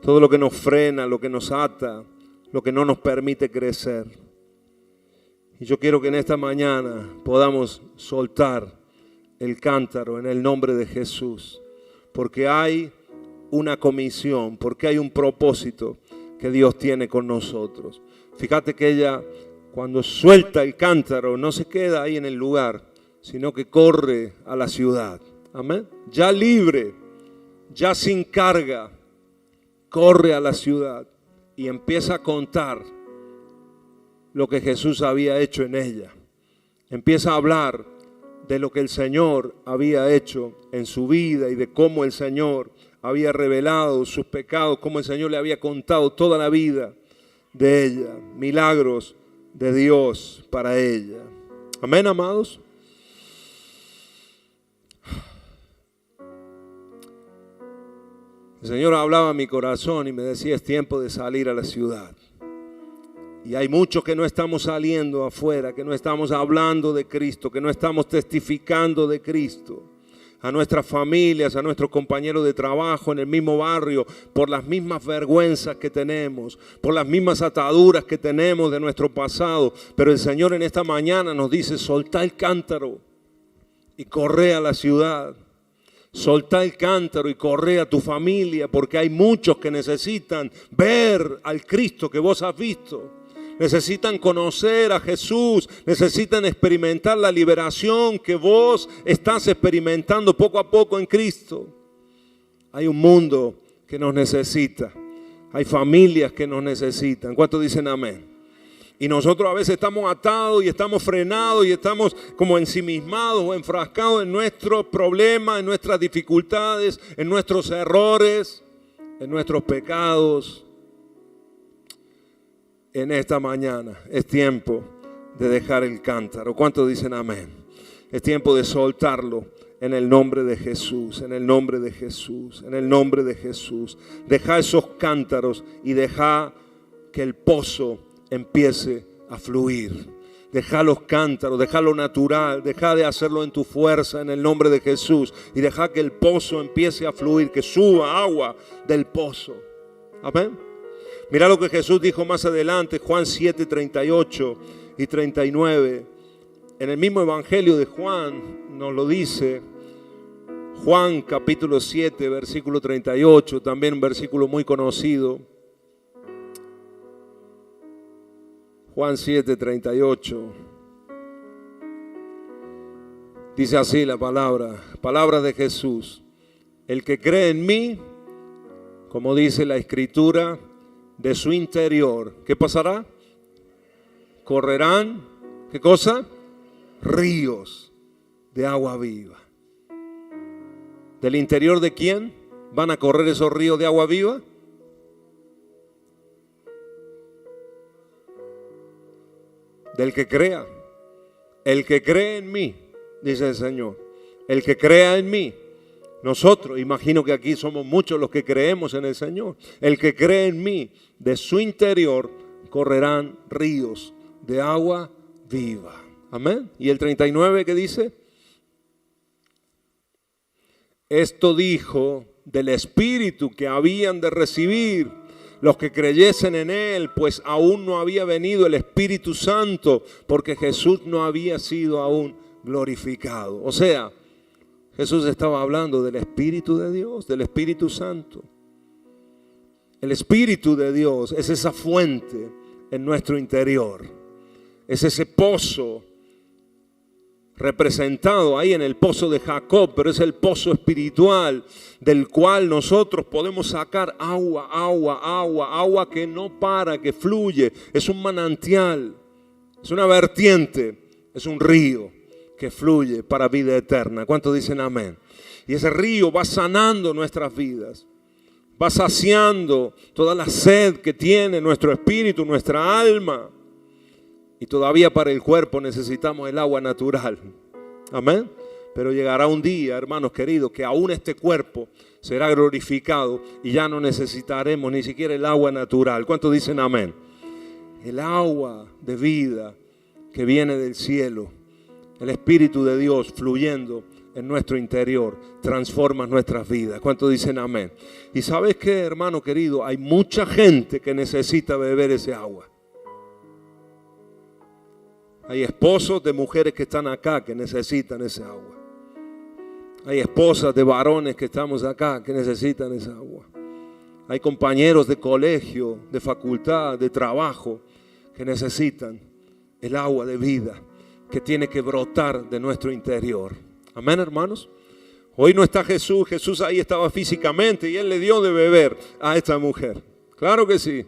todo lo que nos frena, lo que nos ata, lo que no nos permite crecer. Y yo quiero que en esta mañana podamos soltar el cántaro en el nombre de Jesús, porque hay una comisión, porque hay un propósito que Dios tiene con nosotros. Fíjate que ella, cuando suelta el cántaro, no se queda ahí en el lugar, sino que corre a la ciudad. Amén. Ya libre, ya sin carga, corre a la ciudad y empieza a contar lo que Jesús había hecho en ella. Empieza a hablar de lo que el Señor había hecho en su vida y de cómo el Señor había revelado sus pecados, cómo el Señor le había contado toda la vida de ella, milagros de Dios para ella. Amén, amados. El Señor hablaba a mi corazón y me decía, es tiempo de salir a la ciudad. Y hay muchos que no estamos saliendo afuera, que no estamos hablando de Cristo, que no estamos testificando de Cristo. A nuestras familias, a nuestros compañeros de trabajo en el mismo barrio, por las mismas vergüenzas que tenemos, por las mismas ataduras que tenemos de nuestro pasado. Pero el Señor en esta mañana nos dice, soltá el cántaro y corre a la ciudad. Soltá el cántaro y corre a tu familia, porque hay muchos que necesitan ver al Cristo que vos has visto. Necesitan conocer a Jesús, necesitan experimentar la liberación que vos estás experimentando poco a poco en Cristo. Hay un mundo que nos necesita, hay familias que nos necesitan. ¿Cuántos dicen amén? Y nosotros a veces estamos atados y estamos frenados y estamos como ensimismados o enfrascados en nuestros problemas, en nuestras dificultades, en nuestros errores, en nuestros pecados. En esta mañana es tiempo de dejar el cántaro. ¿Cuántos dicen amén? Es tiempo de soltarlo en el nombre de Jesús, en el nombre de Jesús, en el nombre de Jesús. Deja esos cántaros y deja que el pozo empiece a fluir. Deja los cántaros, deja lo natural, deja de hacerlo en tu fuerza en el nombre de Jesús y deja que el pozo empiece a fluir, que suba agua del pozo. Amén. Mira lo que Jesús dijo más adelante, Juan 7, 38 y 39. En el mismo evangelio de Juan nos lo dice. Juan capítulo 7, versículo 38, también un versículo muy conocido. Juan 7, 38. Dice así la palabra de Jesús. El que cree en mí, como dice la Escritura, de su interior, ¿qué pasará? Correrán, ¿qué cosa? Ríos de agua viva. ¿Del interior de quién van a correr esos ríos de agua viva? Del que crea. El que cree en mí, dice el Señor. El que crea en mí. Nosotros, imagino que aquí somos muchos los que creemos en el Señor. El que cree en mí, de su interior correrán ríos de agua viva. Amén. ¿Y el 39 qué dice? Esto dijo del Espíritu que habían de recibir los que creyesen en Él, pues aún no había venido el Espíritu Santo, porque Jesús no había sido aún glorificado. O sea, Jesús estaba hablando del Espíritu de Dios, del Espíritu Santo. El Espíritu de Dios es esa fuente en nuestro interior. Es ese pozo representado ahí en el pozo de Jacob, pero es el pozo espiritual del cual nosotros podemos sacar agua que no para, que fluye. Es un manantial, es una vertiente, es un río que fluye para vida eterna. ¿Cuántos dicen amén? Y ese río va sanando nuestras vidas, va saciando toda la sed que tiene nuestro espíritu, nuestra alma. Y todavía para el cuerpo necesitamos el agua natural. Amén. Pero llegará un día, hermanos queridos, que aún este cuerpo será glorificado y ya no necesitaremos ni siquiera el agua natural. ¿Cuántos dicen amén? El agua de vida que viene del cielo, el Espíritu de Dios fluyendo en nuestro interior, transforma nuestras vidas. ¿Cuántos dicen amén? Y ¿sabes qué, hermano querido? Hay mucha gente que necesita beber ese agua. Hay esposos de mujeres que están acá que necesitan ese agua. Hay esposas de varones que estamos acá que necesitan esa agua. Hay compañeros de colegio, de facultad, de trabajo que necesitan el agua de vida que tiene que brotar de nuestro interior. Amén, hermanos. Hoy no está Jesús. Jesús ahí estaba físicamente y Él le dio de beber a esta mujer. Claro que sí.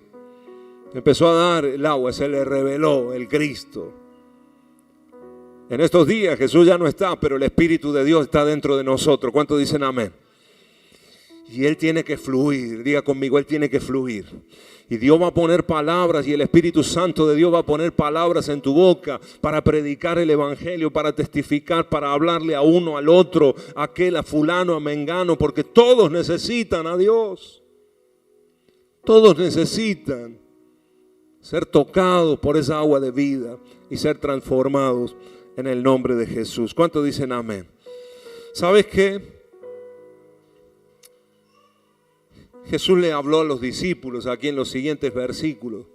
Empezó a dar el agua, se le reveló el Cristo. En estos días Jesús ya no está, pero el Espíritu de Dios está dentro de nosotros. ¿Cuántos dicen amén? Y Él tiene que fluir. Diga conmigo, Él tiene que fluir. Y Dios va a poner palabras y el Espíritu Santo de Dios va a poner palabras en tu boca para predicar el Evangelio, para testificar, para hablarle a uno, al otro, a aquel, a fulano, a mengano, porque todos necesitan a Dios. Todos necesitan ser tocados por esa agua de vida y ser transformados en el nombre de Jesús. ¿Cuántos dicen amén? ¿Sabes qué? Jesús le habló a los discípulos aquí en los siguientes versículos.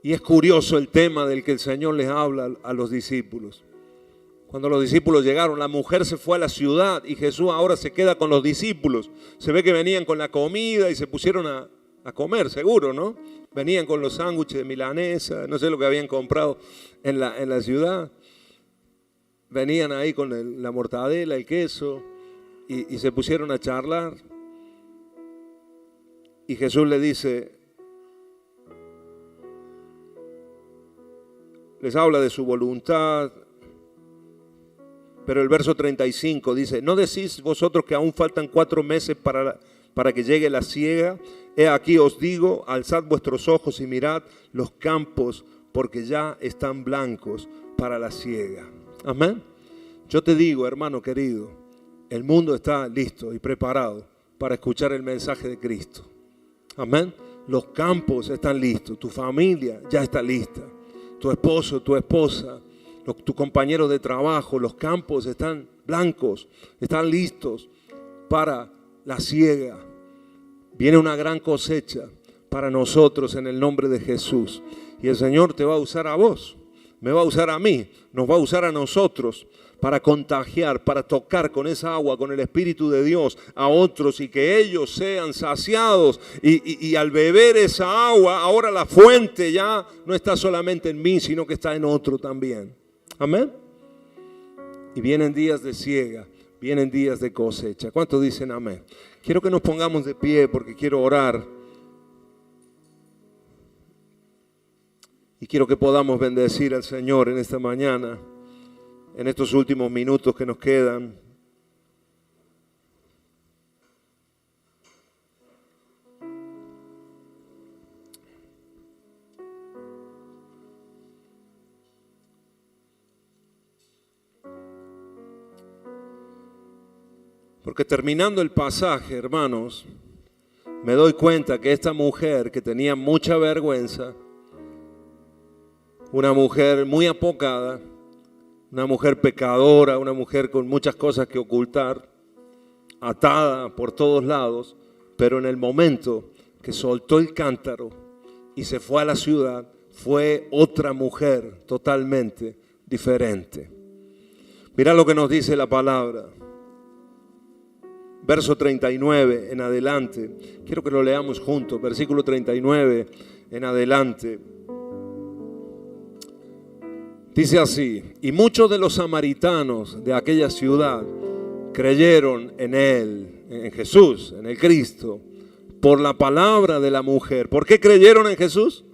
Y es curioso el tema del que el Señor les habla a los discípulos. Cuando los discípulos llegaron, la mujer se fue a la ciudad y Jesús ahora se queda con los discípulos. Se ve que venían con la comida y se pusieron a comer, seguro, ¿no? Venían con los sándwiches de milanesa, no sé lo que habían comprado en la ciudad. Venían ahí con la mortadela, el queso y se pusieron a charlar. Y Jesús le dice, les habla de su voluntad, pero el verso 35 dice, ¿no decís vosotros que aún faltan 4 meses para que llegue la siega? He aquí os digo, alzad vuestros ojos y mirad los campos, porque ya están blancos para la siega. Amén. Yo te digo, hermano querido, el mundo está listo y preparado para escuchar el mensaje de Cristo. Amén. Los campos están listos, tu familia ya está lista, tu esposo, tu esposa, tu compañero de trabajo, los campos están blancos, están listos para la siega. Viene una gran cosecha para nosotros en el nombre de Jesús. Y el Señor te va a usar a vos, me va a usar a mí, nos va a usar a nosotros para contagiar, para tocar con esa agua, con el Espíritu de Dios a otros y que ellos sean saciados. Y al beber esa agua, ahora la fuente ya no está solamente en mí, sino que está en otro también. Amén. Y vienen días de siega, vienen días de cosecha. ¿Cuántos dicen amén? Quiero que nos pongamos de pie porque quiero orar. Y quiero que podamos bendecir al Señor en esta mañana, en estos últimos minutos que nos quedan. Porque terminando el pasaje, hermanos, me doy cuenta que esta mujer que tenía mucha vergüenza, una mujer muy apocada, una mujer pecadora, una mujer con muchas cosas que ocultar, atada por todos lados, pero en el momento que soltó el cántaro y se fue a la ciudad, fue otra mujer totalmente diferente. Mira lo que nos dice la palabra. Verso 39 en adelante. Quiero que lo leamos juntos. Versículo 39 en adelante. Dice así: y muchos de los samaritanos de aquella ciudad creyeron en él, en Jesús, en el Cristo, por la palabra de la mujer. ¿Por qué creyeron en Jesús?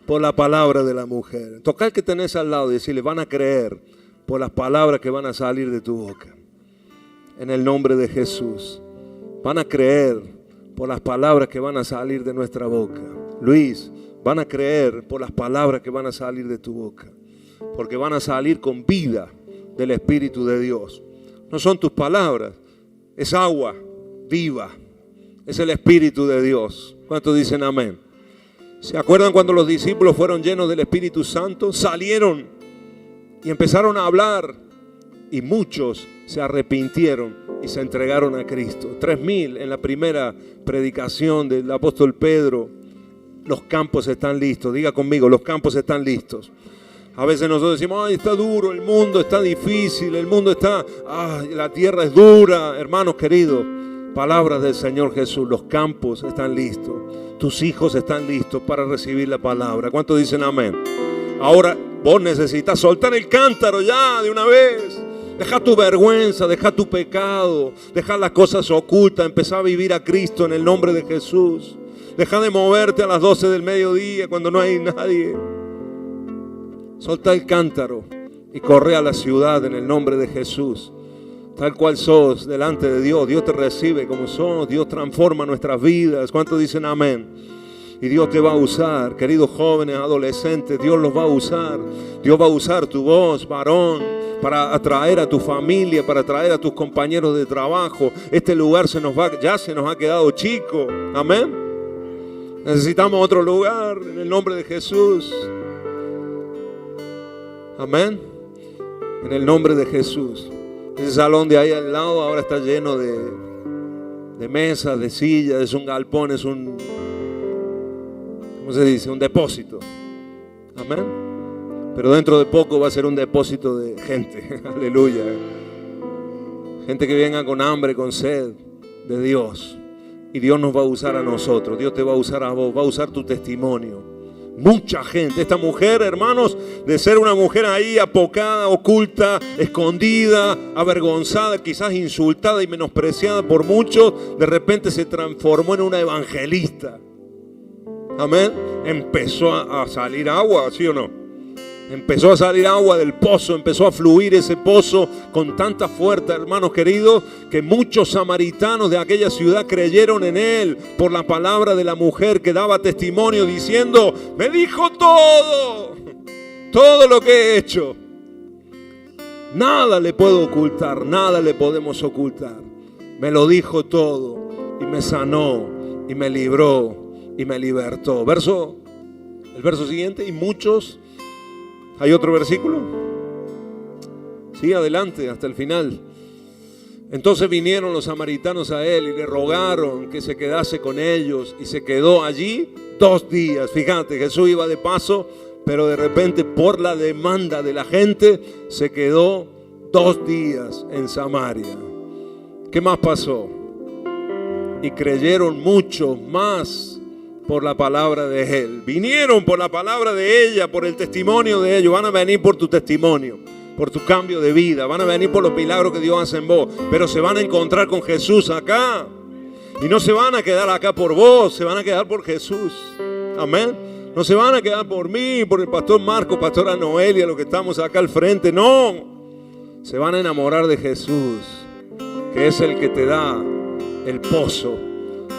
Por la palabra de la mujer. Toca al que tenés al lado y decirle: van a creer por las palabras que van a salir de tu boca. En el nombre de Jesús. Van a creer por las palabras que van a salir de nuestra boca. Luis, van a creer por las palabras que van a salir de tu boca. Porque van a salir con vida del Espíritu de Dios. No son tus palabras, es agua viva. Es el Espíritu de Dios. ¿Cuántos dicen amén? ¿Se acuerdan cuando los discípulos fueron llenos del Espíritu Santo? Salieron y empezaron a hablar y muchos se arrepintieron y se entregaron a Cristo. 3,000 en la primera predicación del apóstol Pedro. Los campos están listos. Diga conmigo, los campos están listos. A veces nosotros decimos: ay, está duro, el mundo está difícil, el mundo está, la tierra es dura. Hermanos queridos, palabras del Señor Jesús, los campos están listos. Tus hijos están listos para recibir la palabra. ¿Cuántos dicen amén? Ahora vos necesitas soltar el cántaro ya de una vez. Deja tu vergüenza, deja tu pecado, deja las cosas ocultas, empezá a vivir a Cristo en el nombre de Jesús. Deja de moverte a las 12 del mediodía cuando no hay nadie. Solta el cántaro y corre a la ciudad en el nombre de Jesús. Tal cual sos delante de Dios. Dios te recibe como sos. Dios transforma nuestras vidas. ¿Cuántos dicen amén? Y Dios te va a usar, queridos jóvenes, adolescentes. Dios los va a usar. Dios va a usar tu voz, varón, para atraer a tu familia, para atraer a tus compañeros de trabajo. Este lugar ya se nos ha quedado chico. Amén. Necesitamos otro lugar en el nombre de Jesús. Amén. En el nombre de Jesús. Ese salón de ahí al lado ahora está lleno de mesas, de sillas. Es un galpón, es un, ¿cómo se dice? Un depósito. Amén. Pero dentro de poco va a ser un depósito de gente. Aleluya. Gente que venga con hambre, con sed de Dios. Y Dios nos va a usar a nosotros. Dios te va a usar a vos. Va a usar tu testimonio. Mucha gente, esta mujer, hermanos, de ser una mujer ahí apocada, oculta, escondida, avergonzada, quizás insultada y menospreciada por muchos, de repente se transformó en una evangelista. Amén. Empezó a salir agua, ¿sí o no? Empezó a salir agua del pozo, empezó a fluir ese pozo con tanta fuerza, hermanos queridos, que muchos samaritanos de aquella ciudad creyeron en él por la palabra de la mujer que daba testimonio diciendo: me dijo todo lo que he hecho. Nada le puedo ocultar, nada le podemos ocultar. Me lo dijo todo y me sanó y me libró y me libertó. El verso siguiente: y muchos... ¿Hay otro versículo? Sí, adelante, hasta el final. Entonces vinieron los samaritanos a él y le rogaron que se quedase con ellos, y se quedó allí 2 días. Fíjate, Jesús iba de paso, pero de repente por la demanda de la gente se quedó 2 días en Samaria. ¿Qué más pasó? Y creyeron mucho más por la palabra de él. Vinieron por la palabra de ella, por el testimonio de ellos. Van a venir por tu testimonio, por tu cambio de vida. Van a venir por los milagros que Dios hace en vos. Pero se van a encontrar con Jesús acá. Y no se van a quedar acá por vos, se van a quedar por Jesús. Amén. No se van a quedar por mí, por el pastor Marco, pastora Noelia, los que estamos acá al frente. No. Se van a enamorar de Jesús, que es el que te da el pozo.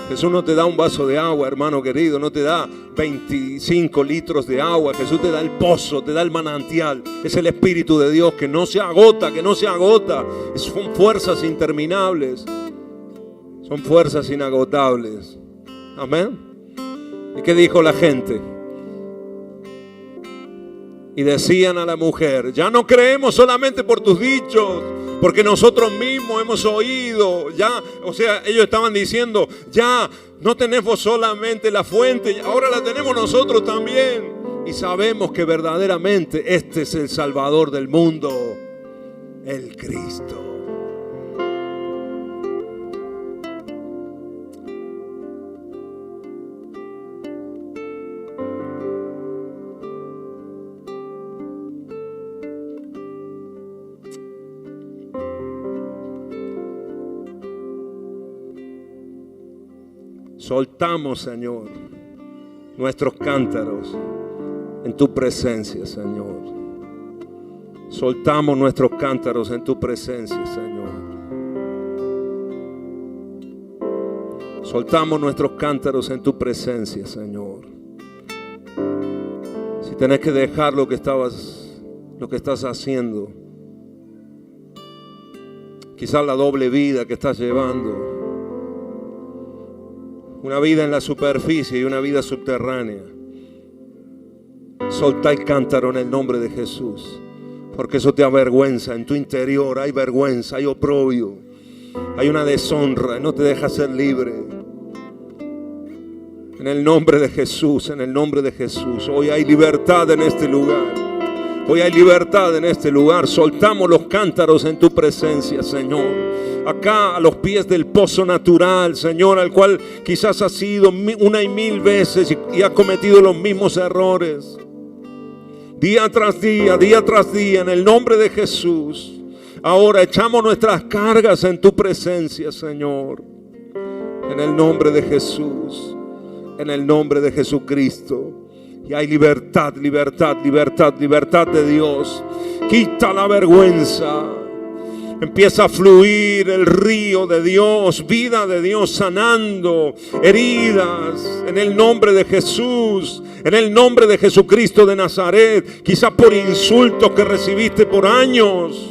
Jesús no te da un vaso de agua, hermano querido, no te da 25 litros de agua. Jesús te da el pozo, te da el manantial. Es el Espíritu de Dios que no se agota, que no se agota. Son fuerzas interminables, son fuerzas inagotables. Amén. ¿Y qué dijo la gente? Y decían a la mujer: ya no creemos solamente por tus dichos, porque nosotros mismos hemos oído. Ya, o sea, ellos estaban diciendo: ya no tenemos solamente la fuente, ahora la tenemos nosotros también. Y sabemos que verdaderamente este es el Salvador del mundo, el Cristo. Soltamos, Señor, nuestros cántaros en tu presencia, Señor. Soltamos nuestros cántaros en tu presencia, Señor. Soltamos nuestros cántaros en tu presencia, Señor. Si tenés que dejar lo que estás haciendo, quizás la doble vida que estás llevando, una vida en la superficie y una vida subterránea, solta el cántaro en el nombre de Jesús, porque eso te avergüenza. En tu interior hay vergüenza, hay oprobio, hay una deshonra, no te deja ser libre. En el nombre de Jesús, en el nombre de Jesús, hoy hay libertad en este lugar. Hoy hay libertad en este lugar. Soltamos los cántaros en tu presencia, Señor. Acá a los pies del pozo natural, Señor, al cual quizás has ido una y mil veces y ha cometido los mismos errores. Día tras día, en el nombre de Jesús. Ahora echamos nuestras cargas en tu presencia, Señor. En el nombre de Jesús. En el nombre de Jesucristo. Y hay libertad, libertad, libertad, libertad de Dios. Quita la vergüenza. Empieza a fluir el río de Dios, vida de Dios, sanando heridas en el nombre de Jesús, en el nombre de Jesucristo de Nazaret. Quizás por insultos que recibiste por años.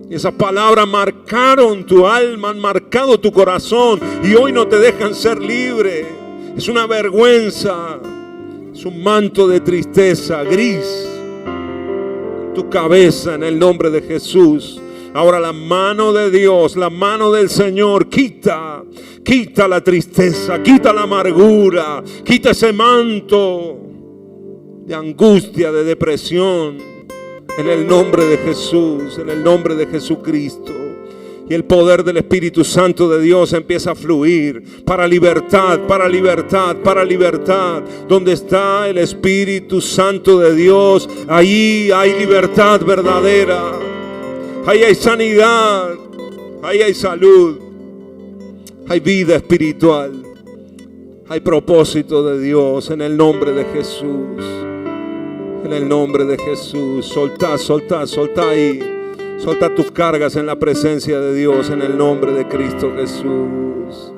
Y esas palabras marcaron tu alma, han marcado tu corazón y hoy no te dejan ser libre. Es una vergüenza, es un manto de tristeza gris en tu cabeza en el nombre de Jesús. Ahora la mano de Dios, la mano del Señor quita la tristeza, quita la amargura, quita ese manto de angustia, de depresión. En el nombre de Jesús, en el nombre de Jesucristo. Y el poder del Espíritu Santo de Dios empieza a fluir para libertad, para libertad, para libertad. Donde está el Espíritu Santo de Dios, ahí hay libertad verdadera. Ahí hay sanidad, ahí hay salud, hay vida espiritual, hay propósito de Dios en el nombre de Jesús. En el nombre de Jesús, soltá ahí. Solta tus cargas en la presencia de Dios en el nombre de Cristo Jesús.